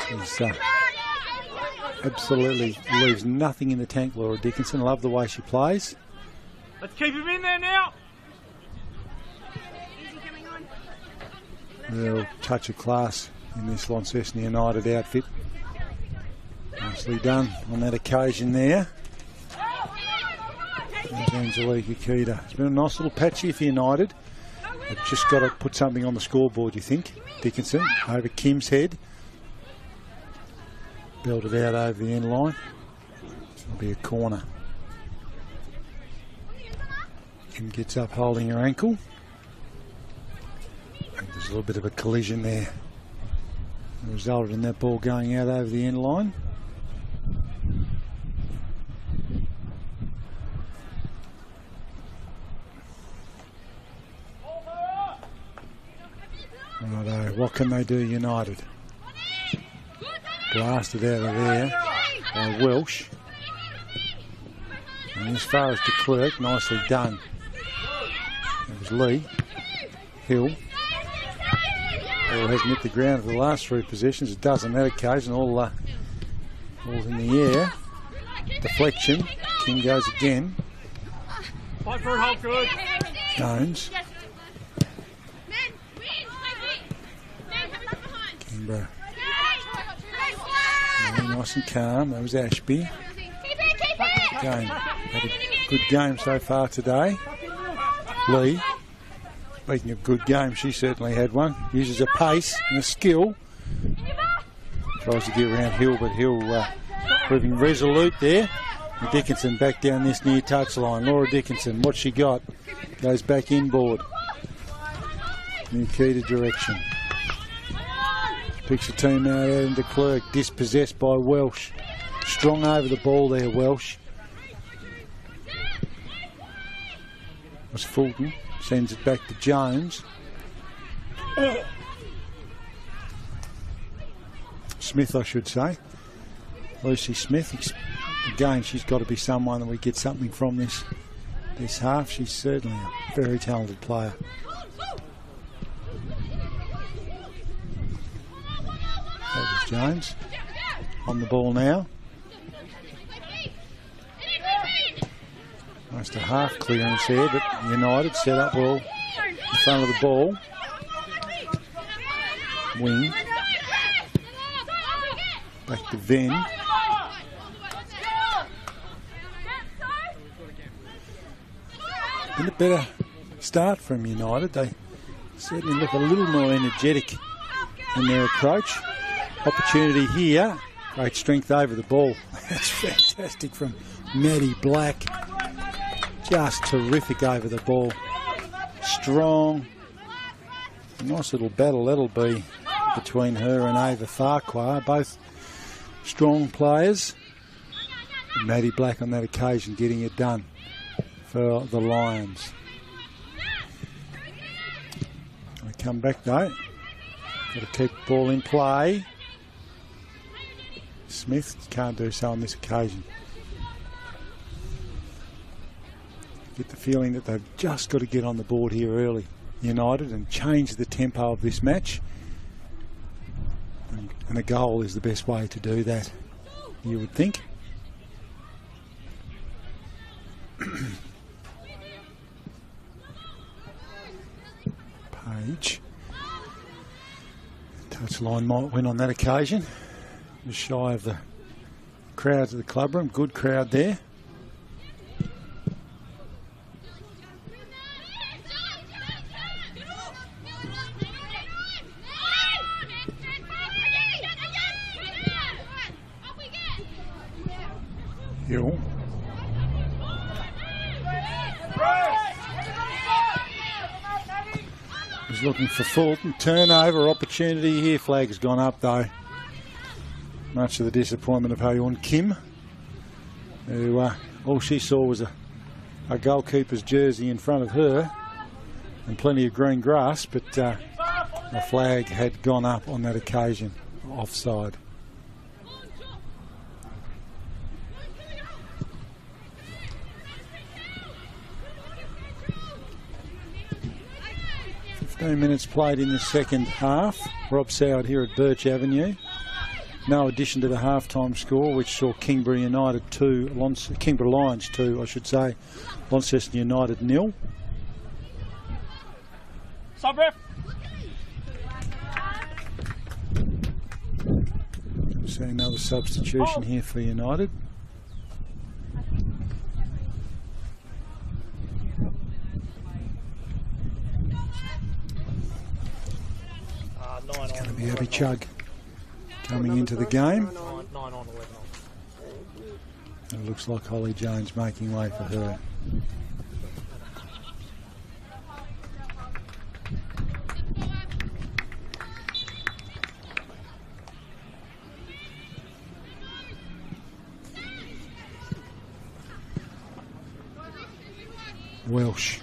[SPEAKER 1] She's absolutely leaves nothing in the tank, Laura Dickinson. Love the way she plays.
[SPEAKER 2] Let's keep him in there now.
[SPEAKER 1] Real touch of class in this Launceston United outfit. Nicely done on that occasion there. There's Angelica Keita. It's been a nice little patch here for United. They've just got to put something on the scoreboard, you think. Dickinson over Kim's head. Belted out over the end line. It'll be a corner. Kim gets up holding her ankle. I think there's a little bit of a collision there. It resulted in that ball going out over the end line. Righto, what can they do, United? Blasted out of there by Welsh. And as far as de Klerk, nicely done. It was Lee. Hill. Ball hasn't hit the ground for the last three possessions. It does on that occasion. All in the air. Deflection. King goes again.
[SPEAKER 2] Fight for it, hold good.
[SPEAKER 1] Jones. Kingborough. Nice and calm. That was Ashby. Again, had a good game so far today. Lee. Speaking of good game, she certainly had one. Uses a pace and a skill. Tries to get around Hill, but Hill proving resolute there. And Dickinson back down this near touchline. Laura Dickinson, what's she got? Goes back inboard. Nikita direction. Picks the team out into Clerk. Dispossessed by Welsh. Strong over the ball there, Welsh. Was Fulton. Sends it back to Jones. Smith, I should say. Lucy Smith. Again, she's got to be someone that we get something from this half. She's certainly a very talented player. That was Jones. On the ball now. Almost a half clearance there, but United set up well in front of the ball. Wing. Back to Venn. Been a better start from United. They certainly look a little more energetic in their approach. Opportunity here. Great strength over the ball. That's fantastic from Maddie Black. Just terrific over the ball. Strong. Nice little battle that'll be between her and Ava Farquhar. Both strong players. And Maddie Black on that occasion getting it done. for the Lions. They come back though. Got to keep the ball in play. Smith can't do so on this occasion. Get the feeling that they've just got to get on the board here early, United, and change the tempo of this match. And a goal is the best way to do that, you would think. Page. Touchline might win on that occasion. Just shy of the crowds of the clubroom. Good crowd there. Hill. He's looking for Fulton. Turnover opportunity here. Flag has gone up though. Much to the disappointment of Haeun Kim, who all she saw was a goalkeeper's jersey in front of her and plenty of green grass, but the flag had gone up on that occasion. Offside. Minutes played in the second half. Rob Soward here at Birch Avenue. No addition to the halftime score, which saw Kingborough United 2, Kingborough Lions 2, I should say, Launceston United 0.
[SPEAKER 2] Sub ref.
[SPEAKER 1] See another substitution here for United. It's going to be Abby Chugg coming into the game.
[SPEAKER 2] 9 on, 11 on.
[SPEAKER 1] It looks like Holly Jones making way for her. Welsh.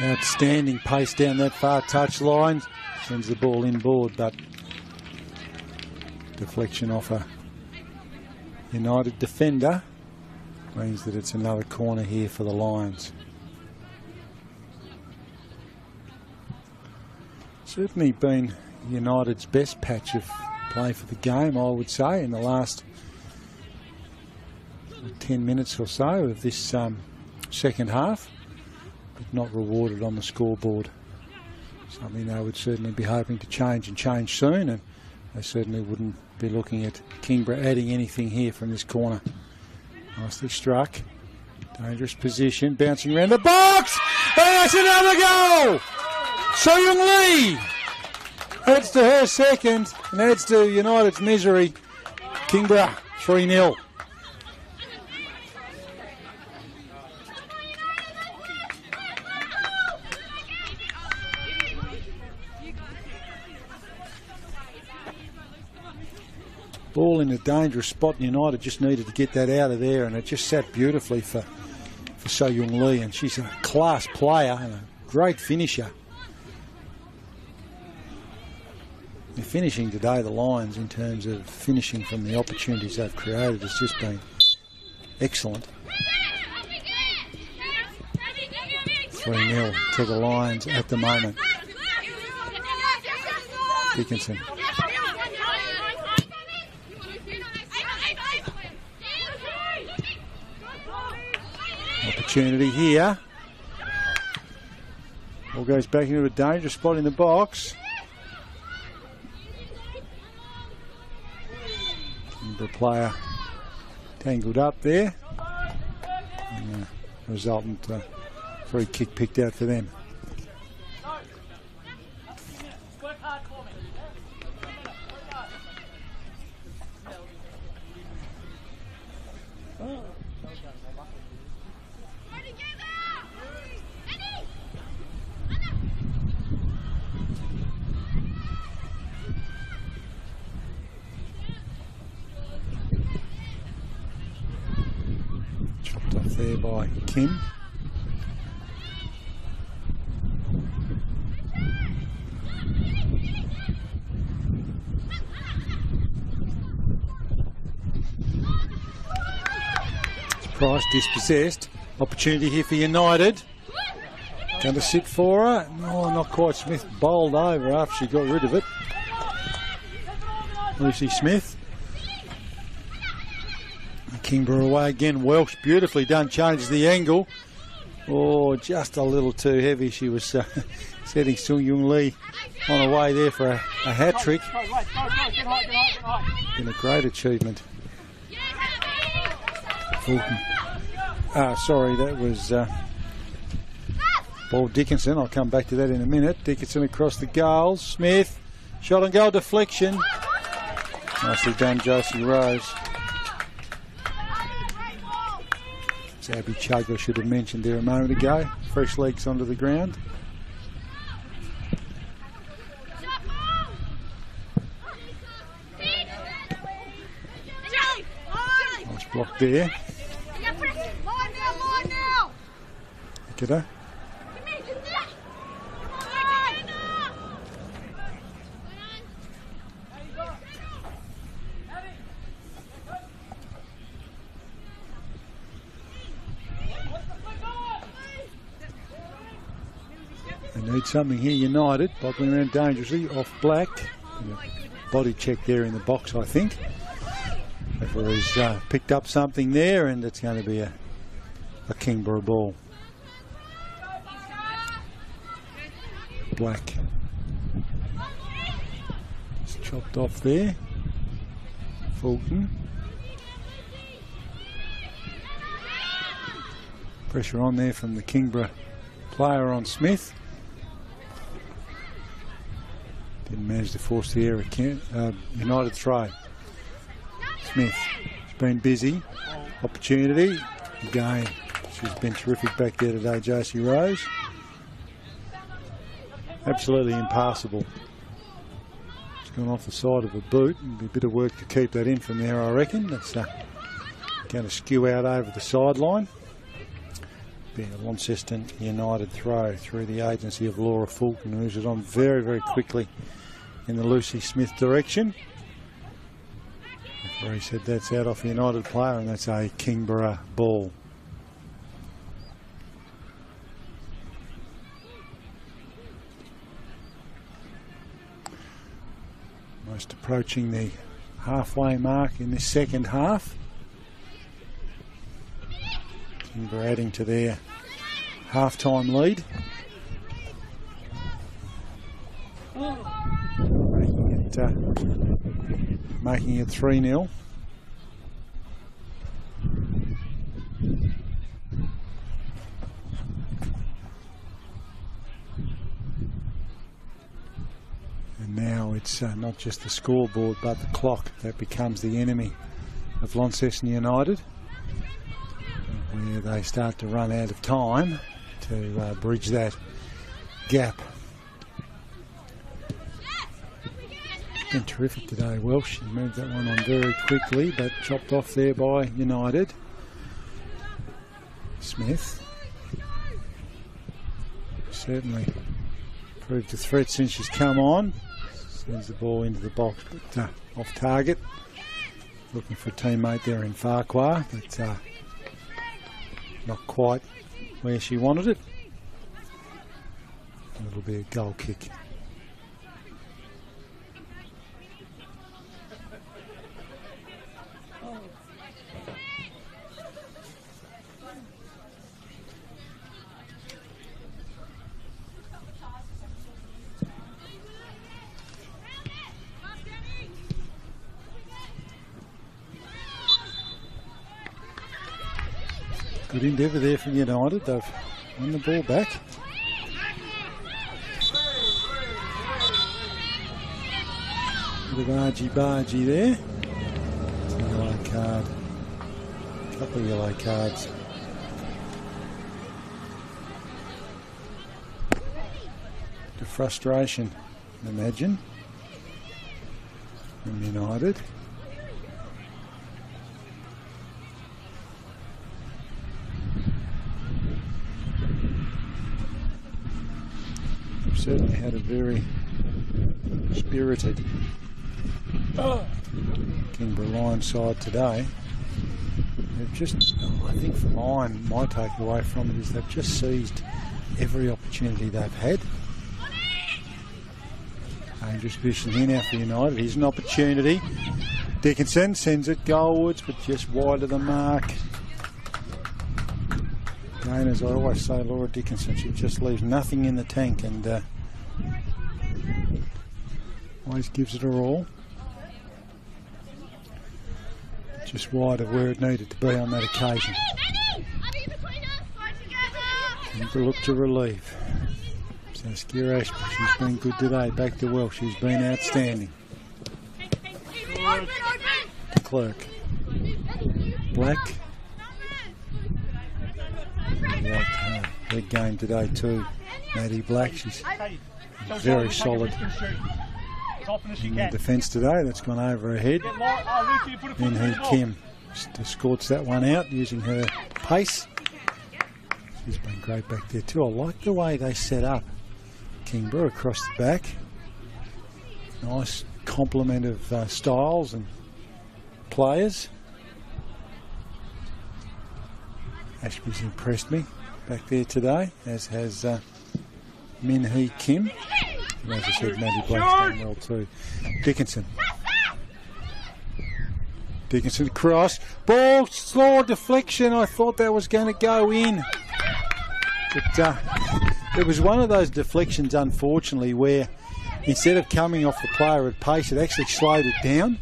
[SPEAKER 1] Outstanding pace down that far touch line. Sends the ball inboard, but deflection off a United defender means that it's another corner here for the Lions. Certainly been United's best patch of play for the game, I would say, in the last 10 minutes or so of this second half, but not rewarded on the scoreboard. Something they would certainly be hoping to change and change soon, and they certainly wouldn't be looking at Kingborough adding anything here from this corner. Nicely struck. Dangerous position, bouncing around the box, and that's another goal! So-Young Lee adds to her second and adds to United's misery. Kingborough 3-0. Ball in a dangerous spot. United just needed to get that out of there, and it just sat beautifully for So-Young Lee, and she's a class player and a great finisher. They're finishing today, the Lions, in terms of finishing from the opportunities they've created, has just been excellent. 3-0 to the Lions at the moment. Dickinson. Opportunity here. Ball goes back into a dangerous spot in the box. The player tangled up there. And resultant free kick picked out for them. there by Kim. Price dispossessed. Opportunity here for United. Going to sit for her. Oh, not quite. Smith bowled over after she got rid of it. Lucy Smith. Kingborough away again. Welsh, beautifully done. Changes the angle. Oh, just a little too heavy. She was setting Sung Yung Lee on her way there for a hat trick. Been a great achievement. Fulton. Sorry, that was Paul Dickinson. I'll come back to that in a minute. Dickinson across the goals. Smith. Shot and goal deflection. Nicely done, Josie Rose. As Abby Chugler should have mentioned there a moment ago. Fresh legs onto the ground. Nice block there. Look at her. They need something here, United. Bobbling around dangerously, off Black. Body check there in the box, I think. Referee's picked up something there, and it's going to be a Kingborough ball. Black. It's chopped off there. Fulton. Pressure on there from the Kingborough player on Smith. Didn't manage to force the error. United throw. Smith has been busy. Opportunity. Again, she's been terrific back there today, Josie Rose. Absolutely impassable. It's gone off the side of a boot. It'll be a bit of work to keep that in from there, I reckon. That's going to skew out over the sideline. Be a Launceston United throw through the agency of Laura Fulton, who moves it on very, very quickly in the Lucy Smith direction. The referee said that's out off a United player, and that's a Kingborough ball. Almost approaching the halfway mark in this second half. Kingborough adding to their half-time lead. Making it 3-0. And now it's not just the scoreboard but the clock that becomes the enemy of Launceston United, where they start to run out of time to bridge that gap. Been terrific today, Welsh. She moved that one on very quickly, but chopped off there by United. Smith certainly proved a threat since she's come on. Sends the ball into the box, but off target. Looking for a teammate there in Farquhar, but not quite where she wanted it. And it'll be a goal kick. Good endeavour there from United. They've won the ball back. Bit of argy-bargy there. It's a yellow card. A couple of yellow cards. The frustration, imagine, from United. certainly had a very spirited Kingborough Lions side today. They've just, I think for mine, my takeaway from it is they've just seized every opportunity they've had. Dangerous position here now for United. Here's an opportunity. Dickinson sends it goalwards, but just wide of the mark. Again, as I always say, Laura Dickinson, she just leaves nothing in the tank and always gives it her all. Just wide of where it needed to be on that occasion. And to look to relieve. Saskia Ashby, she's been good today. Back to Welsh, she's been outstanding. Clerk. Black. Big game today too. Maddie Black, she's very solid in the defence today. That's gone over her head. Then Kim escorts that one out using her pace. She's been great back there too. I like the way they set up Kingborough across the back. Nice complement of styles and players. Ashby's impressed me back there today, as has Min Hee Kim. And as I said, Maddie Blake's done well too. Dickinson. Dickinson cross. Ball, slow deflection. I thought that was going to go in. But it was one of those deflections, unfortunately, where instead of coming off the player at pace, it actually slowed it down.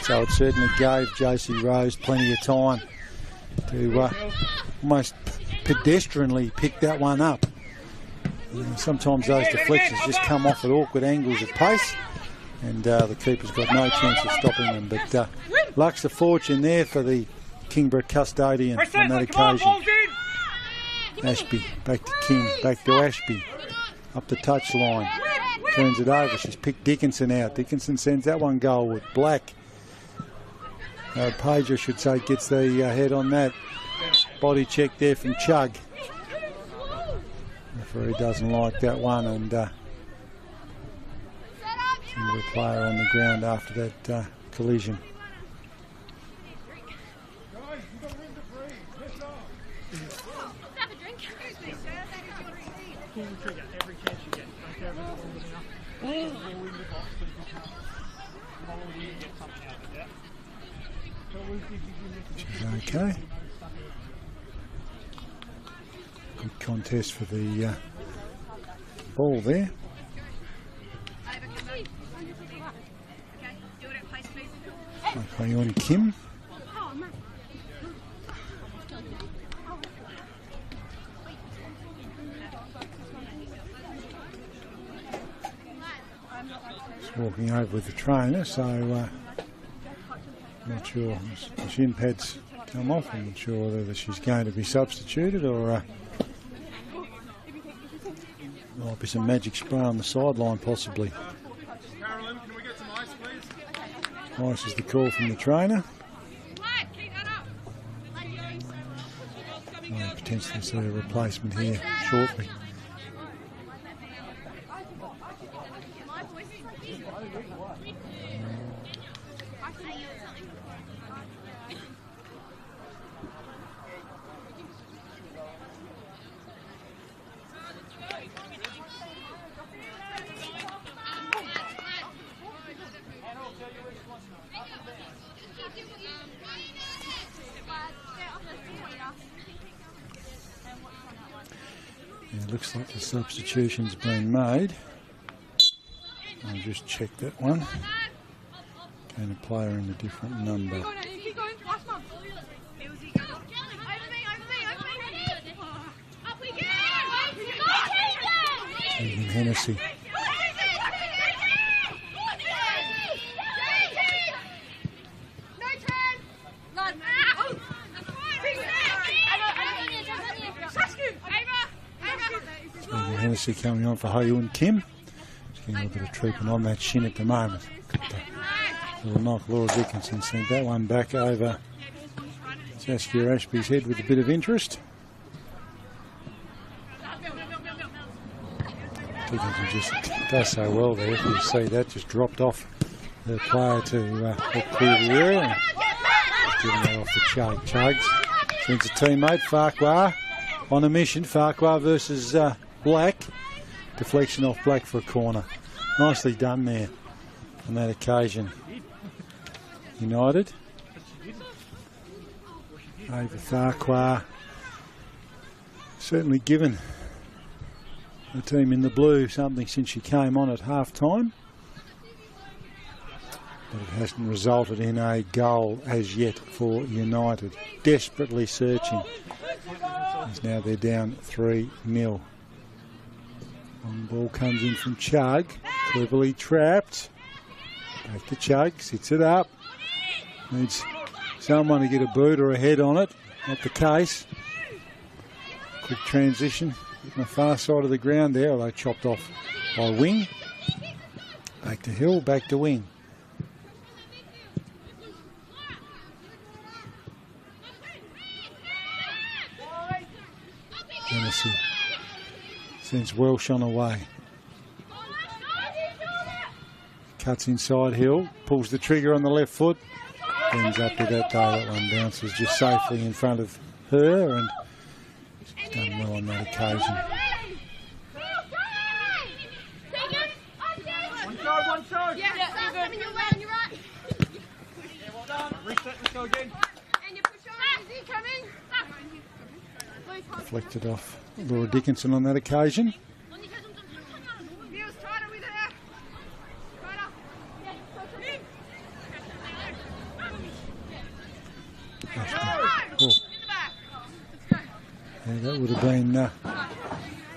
[SPEAKER 1] So it certainly gave Josie Rose plenty of time to almost pedestrianly pick that one up. Sometimes those deflections just come off at awkward angles of pace, and the keeper's got no chance of stopping them. But luck's of fortune there for the Kingborough custodian on that occasion. Ashby, back to Kim, back to Ashby, up the touchline, turns it over. She's picked Dickinson out. Dickinson sends that one goalward. Black, Page, I should say, gets the head on that. Body check there from Chug. Referee doesn't like that one, and Kingborough player on the ground after that collision. She's okay. Good contest for the ball there. Okay, on Kim. Just walking over with the trainer, so not sure. The shin pads come off. I'm not sure whether she's going to be substituted or there might be some magic spray on the sideline possibly.
[SPEAKER 2] Carolyn, can we get some ice, please?
[SPEAKER 1] Ice is the call from the trainer. Potentially see a replacement here shortly. Yeah, looks like the substitution's been made. I'll just check that one. And a player in a different number. Tegan Hennessy. Hennessy coming on for Hyun Kim. She's getting a little bit of treatment on that shin at the moment. Little knock. Laura Dickinson sent that one back over Saskia Ashby's head with a bit of interest. Dickinson just does so well there. You see that just dropped off the player to help clear the area. And just giving that off to Chug. Chugs sends a teammate, Farquhar, on a mission. Farquhar versus Black. Deflection off Black for a corner. Nicely done there on that occasion. United. Over Farquhar. Certainly given the team in the blue something since she came on at half-time. But it hasn't resulted in a goal as yet for United. Desperately searching. As now they're down 3-0. Long ball comes in from Chug. Cleverly trapped. Back to Chug. Sits it up. Needs someone to get a boot or a head on it. Not the case. Quick transition. On the far side of the ground there, although chopped off by Wing. Back to Hill. Back to Wing. Hennessy sends Welsh on away. Cuts inside Hill, pulls the trigger on the left foot, ends up with that day. That one bounces just safely in front of her, and she's done well on that occasion.
[SPEAKER 2] One side.
[SPEAKER 3] Yeah, coming your way on your right.
[SPEAKER 2] Yeah, well done. Reset, let's go again.
[SPEAKER 3] And you push on, easy, coming.
[SPEAKER 1] Deflected off Laura Dickinson on that occasion.
[SPEAKER 3] Feels tighter with her.
[SPEAKER 1] Oh. Yeah, that would have been,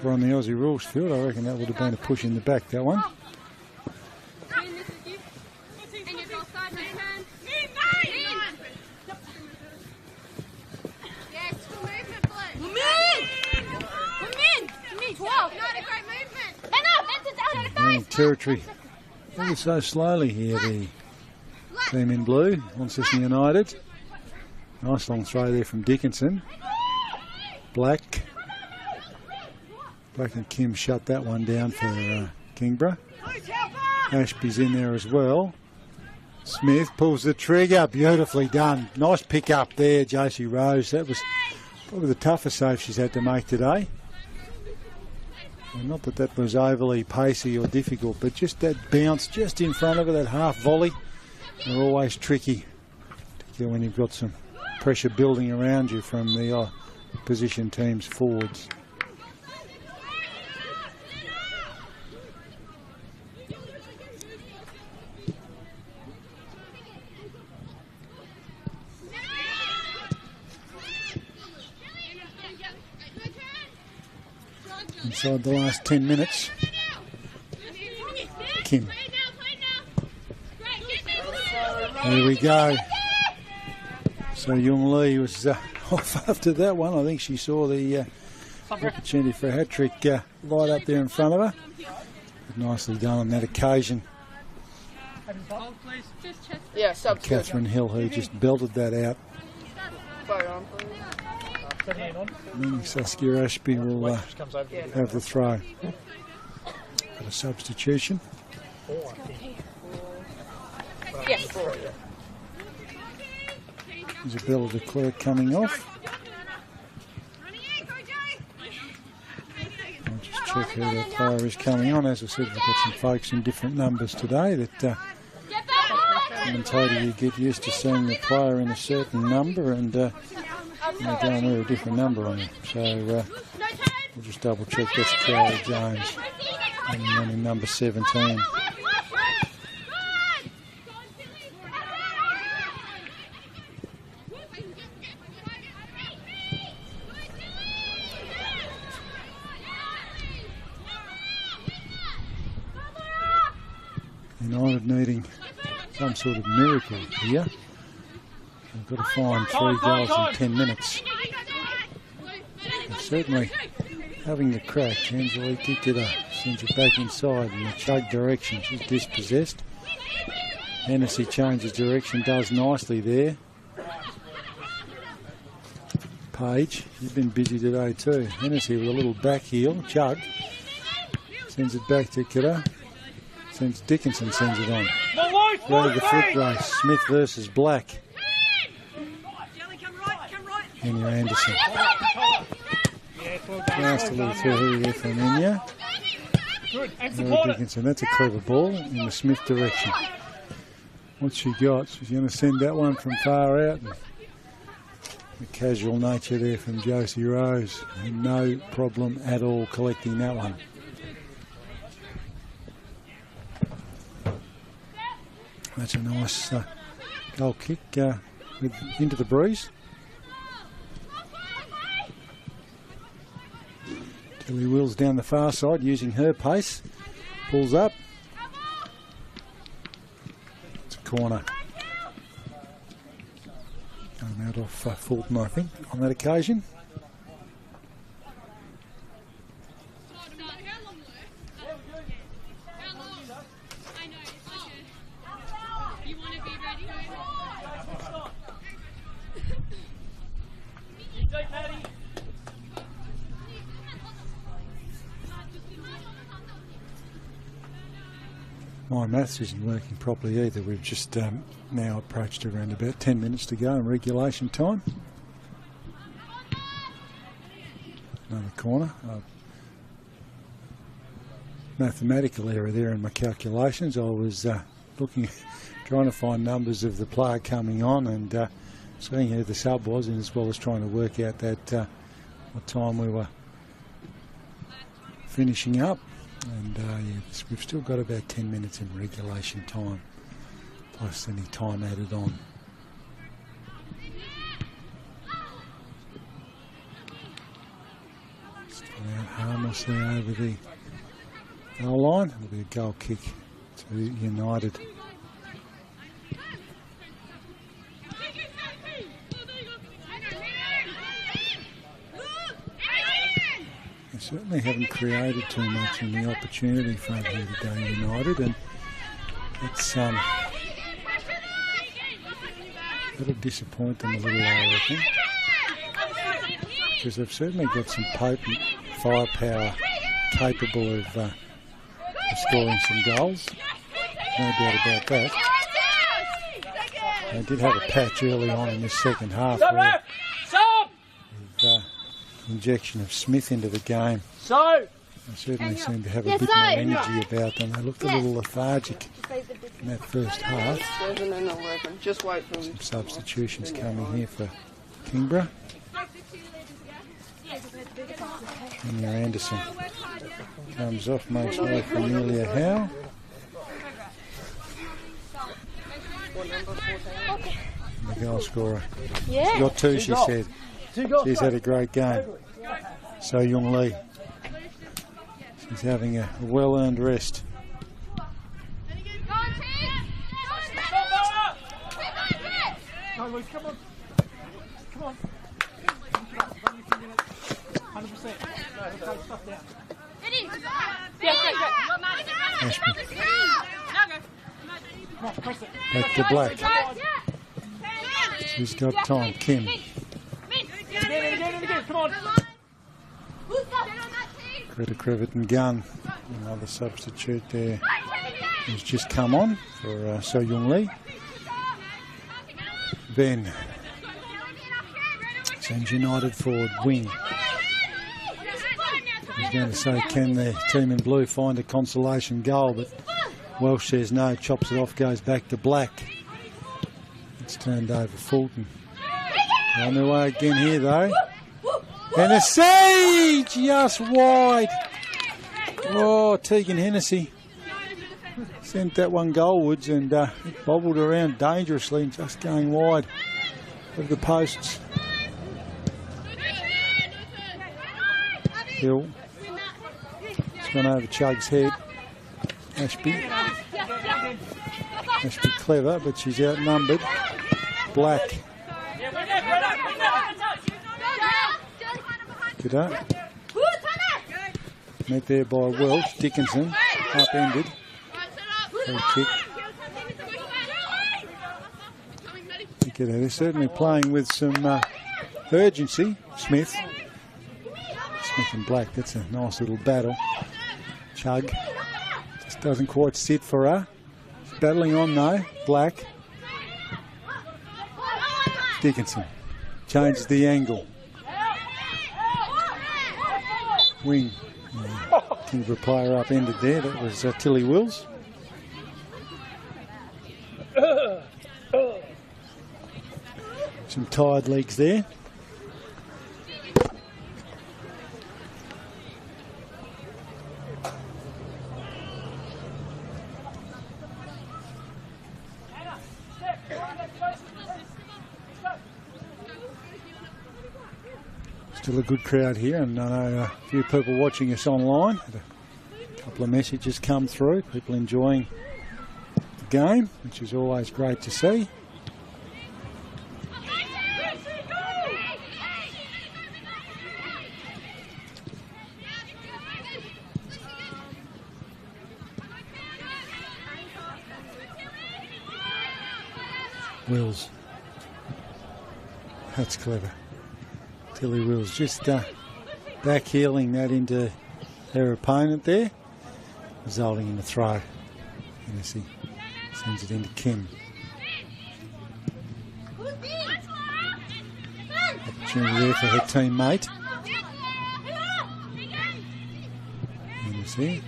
[SPEAKER 1] we're on the Aussie rules field, I reckon that would have been a push in the back, that one. Territory ever so slowly here, the team in blue, Launceston United. Nice long throw there from Dickinson. Black and Kim shut that one down for Kingborough. Ashby's in there as well. Smith pulls the trigger, beautifully done. Nice pick up there, Josie Rose. That was probably the toughest save she's had to make today. Not that that was overly pacey or difficult, but just that bounce just in front of her, that half volley, they're always tricky, particularly when you've got some pressure building around you from the opposition team's forwards. Inside the last 10 minutes. Kim. There we go. So Young Lee was off after that one. I think she saw the opportunity for a hat-trick right up there in front of her. But nicely done on that occasion.
[SPEAKER 5] Yeah, subs.
[SPEAKER 1] Catherine Hill, who just belted that out. And then Saskia Ashby will have the throw. Got a substitution.
[SPEAKER 5] Yes.
[SPEAKER 1] Isabella de Klerk coming off. I'll just check who that player is coming on. As I said, we've got some folks in different numbers today that commentator, you get used to seeing the player in a certain number, and they go and wear a different number on him. So we'll just double check. That's Charlie Jones, coming on in number 17. United needing some sort of miracle here. They've got to find 3 goals in 10 minutes. And certainly having the crack. Angela kicked it up, sends it back inside in the Chug direction. She's dispossessed. Hennessy changes direction, does nicely there. Page, she's been busy today too. Hennessy with a little back heel. Chug Sends it back to Kidder. Dickinson sends it on. Go to the foot race. Smith versus Black. Enya Anderson. Last a little too heavy there from Enya. Dickinson. That's a clever ball in the Smith direction. What's she got? She's going to send that one from far out. The casual nature there from Josie Rose. And no problem at all collecting that one. That's a nice goal kick into the breeze. Tilly Wills down the far side using her pace. Pulls up. It's a corner. Going out off Fulton, I think, on that occasion. My maths isn't working properly either. We've just now approached around about 10 minutes to go in regulation time. Another corner. Mathematical error there in my calculations. I was trying to find numbers of the player coming on and seeing who the sub was, and as well as trying to work out that what time we were finishing up. And yes, we've still got about 10 minutes in regulation time, plus any time added on. Still out harmlessly over the goal line. It'll be a goal kick to United. Certainly haven't created too much in the opportunity front here today, United, and it's that'll disappoint them a little, I reckon, because they've certainly got some potent firepower capable of scoring some goals. No doubt about that. They did have a patch early on in this second half where with injection of Smith into the game. They certainly seem to have a bit more energy about them. They looked a little lethargic in that first half. Some substitutions coming here for Kingborough. Enya Anderson comes off, makes way for Amelia Howe. The goal scorer. She's got two, she said. She's had a great game. So Young Lee. She's having a well-earned rest. Ashby. Back to Black. She's got time. Kim. Greta Crevitt Gunn, another substitute there, who's just come on for So Young Lee. Ben sends United forward wing. He's going to say, can the team in blue find a consolation goal? But Welsh says no, chops it off, goes back to Black. It's turned over Fulton. On their way again here though. And a siege just wide. Oh, Tegan Hennessy sent that one goalwards, and it bobbled around dangerously, just going wide of the posts. Hill. It's gone over Chug's head. Ashby clever, but she's outnumbered. Black. Kidder. Met there by Welch. Dickinson upended. Kick. They're certainly playing with some urgency. Smith and Black, that's a nice little battle. Tug. Just doesn't quite sit for her. She's battling on though. Black. Dickinson changes the angle. Wing. Kingborough player upended there. That was Tilly Wills. Some tired legs there. Still a good crowd here, and I know a few people watching us online. Had a couple of messages come through, people enjoying the game, which is always great to see. Wills. That's clever. Tilly Wills just backheeling that into her opponent there, resulting in a throw. And as he sends it into Kim. Opportunity there for her teammate. And you see,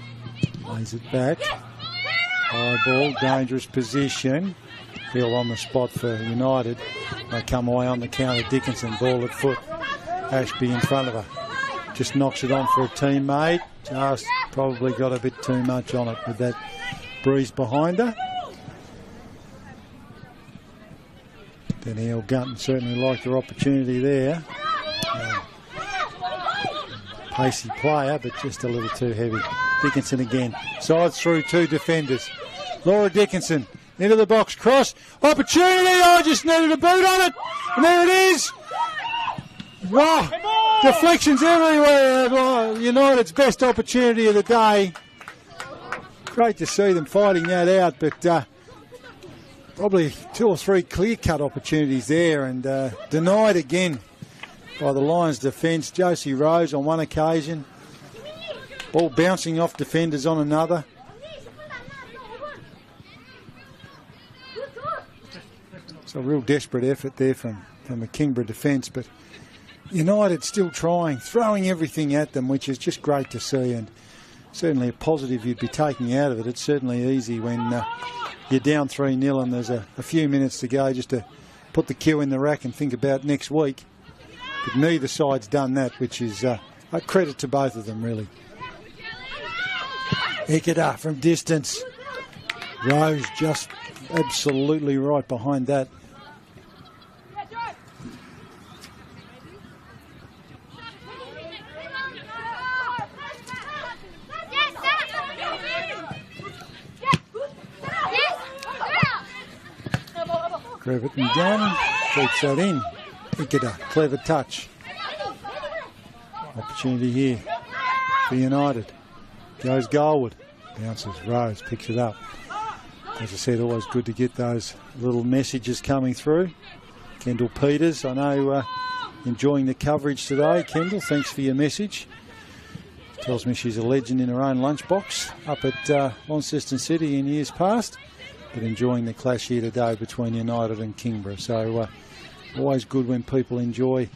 [SPEAKER 1] lays it back. High ball, dangerous position. Bill on the spot for United. They come away on the counter. Dickinson, ball at foot. Ashby in front of her. Just knocks it on for a teammate. Just probably got a bit too much on it with that breeze behind her. Danielle Gunton certainly liked her opportunity there. Pacey player, but just a little too heavy. Dickinson again. Sides through two defenders. Laura Dickinson into the box. Cross. Opportunity. I just needed a boot on it. And there it is. Oh, deflections everywhere. Oh, United's best opportunity of the day. Great to see them fighting that out, but probably 2 or 3 clear-cut opportunities there, and denied again by the Lions defence. Josie Rose on one occasion. Ball bouncing off defenders on another. It's a real desperate effort there from the Kingborough defence, but United still trying, throwing everything at them, which is just great to see, and certainly a positive you'd be taking out of it. It's certainly easy when you're down 3-0 and there's a few minutes to go just to put the cue in the rack and think about next week. But neither side's done that, which is a credit to both of them, really. Ekeda from distance. Rose just absolutely right behind that. Crevitt Gunn keeps that in. Ekeda, clever touch. Opportunity here for United. Goes goalward. Bounces. Rose picks it up. As I said, always good to get those little messages coming through. Kendall Peters, I know enjoying the coverage today. Kendall, thanks for your message. Tells me she's a legend in her own lunchbox up at Launceston City in years past, but enjoying the clash here today between United and Kingborough. So always good when people enjoy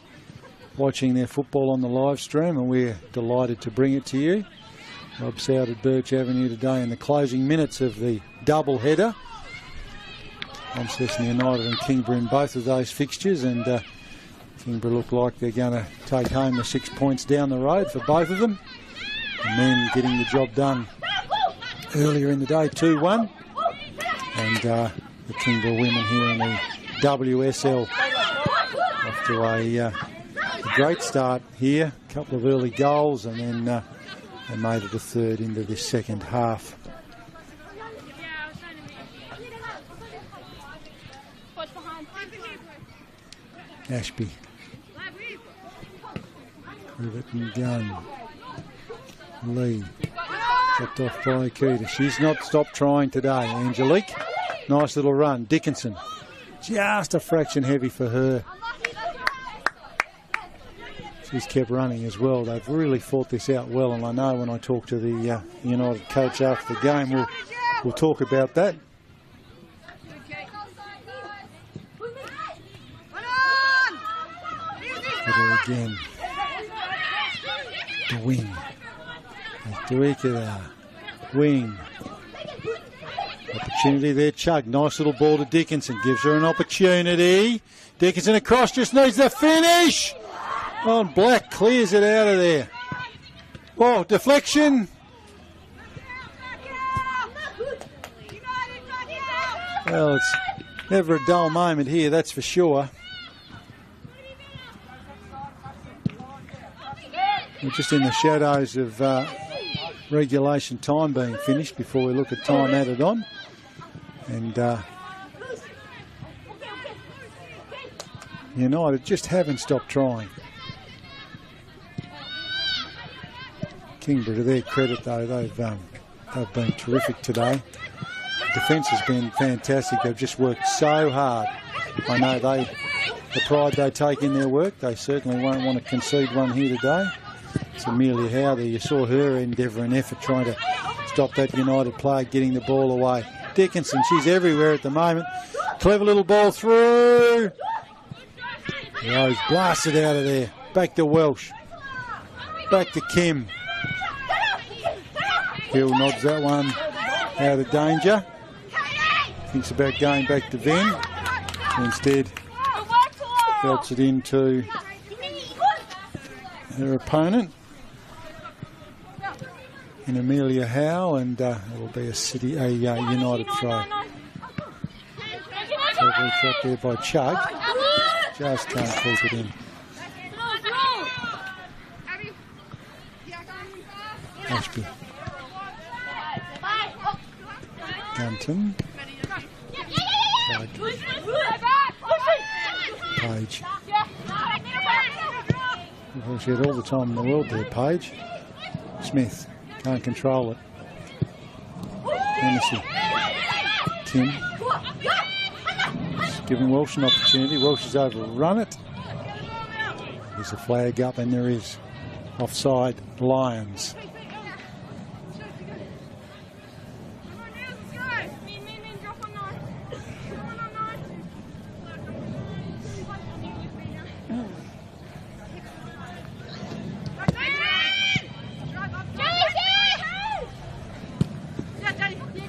[SPEAKER 1] watching their football on the live stream, and we're delighted to bring it to you. Rob's out at Birch Avenue today in the closing minutes of the double header. Launceston United and Kingborough in both of those fixtures, and Kingborough look like they're going to take home the 6 points down the road for both of them. And then getting the job done earlier in the day, 2-1. And the Kingborough women here in the WSL off to a great start here. A couple of early goals, and then they made it a third into this second half. Ashby. Crevitt and Gunn. Lee. Chopped off by Akita. She's not stopped trying today. Angelique. Nice little run. Dickinson. Just a fraction heavy for her. She's kept running as well. They've really fought this out well, and I know when I talk to the United coach after the game, we'll talk about that. But again, the wing. Duika, wing. Opportunity there, Chug. Nice little ball to Dickinson. Gives her an opportunity. Dickinson across, just needs the finish. Oh, and Black clears it out of there. Oh, deflection. Well, it's never a dull moment here, that's for sure. We're just in the shadows of regulation time being finished before we look at time added on. And United just haven't stopped trying. Kingborough, to their credit though, they've been terrific today. Defence has been fantastic. They've just worked so hard. I know the pride they take in their work, they certainly won't want to concede one here today. It's Amelia Howe there. You saw her endeavour and effort trying to stop that United player getting the ball away. Dickinson, she's everywhere at the moment. Clever little ball through. Rose blasted out of there. Back to Welsh. Back to Kim. Hill nods that one out of danger. Thinks about going back to Venn. Instead, belts it into her opponent in Amelia Howe, and it'll be a United throw. Lovely shot there by Chug. Just can't keep it in. Ashby. Gunton. Page. Well, she had all the time in the world there, Page. Smith can't control it. Hennessy. Kim. Just giving Welsh an opportunity. Welsh has overrun it. There's a flag up, and there is offside Lions.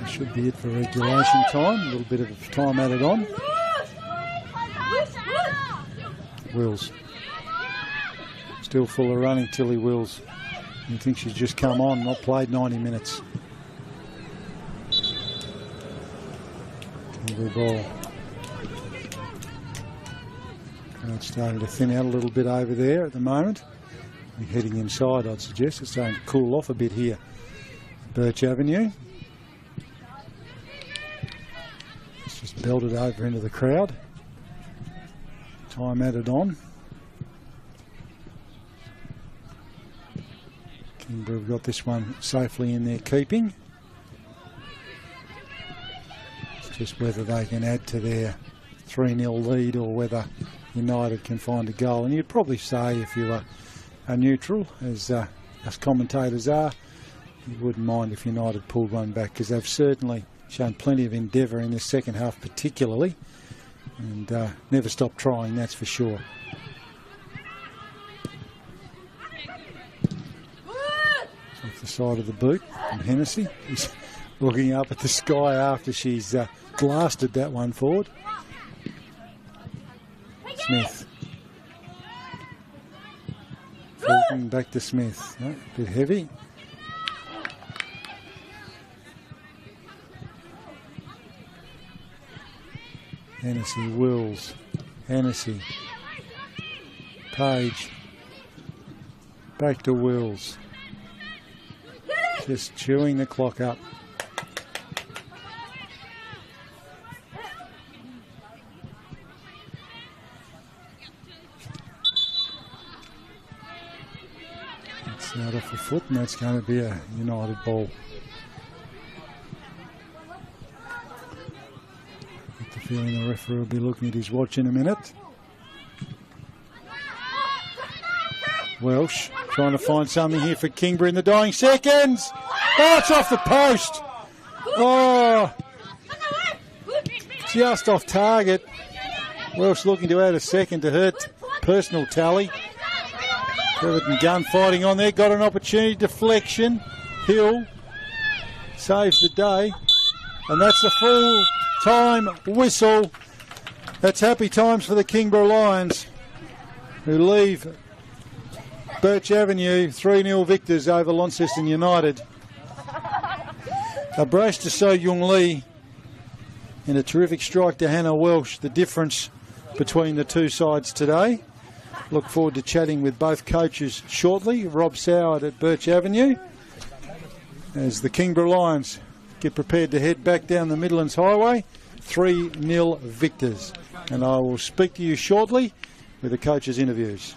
[SPEAKER 1] Should be it for regulation time. A little bit of time added on. Wills. Still full of running, Tilly Wills. You think she's just come on, not played 90 minutes. Good ball. It's starting to thin out a little bit over there at the moment. We're heading inside, I'd suggest. It's starting to cool off a bit here. Birch Avenue. Just belted over into the crowd. Time added on. Kingborough have got this one safely in their keeping. It's just whether they can add to their 3-0 lead or whether United can find a goal. And you'd probably say, if you were a neutral, as us commentators are, you wouldn't mind if United pulled one back, because they've certainly shown plenty of endeavour in this second half particularly, and never stopped trying, that's for sure. Off the side of the boot from Hennessy. He's looking up at the sky after she's blasted that one forward. Smith. Fulton back to Smith. Oh, a bit heavy. Hennessy, Wills, Hennessy, Page, back to Wills. Just chewing the clock up. It's out off the foot, and that's going to be a United ball. Feeling the referee will be looking at his watch in a minute. Welsh trying to find something here for Kingborough in the dying seconds. Oh, it's off the post. Oh, just off target. Welsh looking to add a second to her personal tally. Everton gunfighting on there. Got an opportunity. Deflection. Hill saves the day. And that's the full-time whistle. That's happy times for the Kingborough Lions, who leave Birch Avenue 3-0 victors over Launceston United. A brace to So Young Lee and a terrific strike to Hannah Welsh. The difference between the two sides today. Look forward to chatting with both coaches shortly. Rob Soward at Birch Avenue as the Kingborough Lions get prepared to head back down the Midlands Highway. 3-0 victors. And I will speak to you shortly with the coaches' interviews.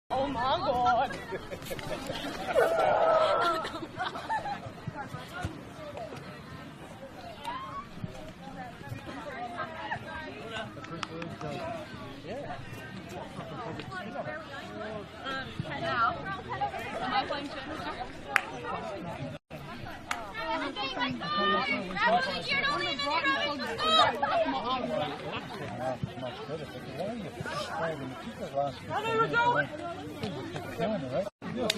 [SPEAKER 5] Oh my God.
[SPEAKER 6] Much better, but the way you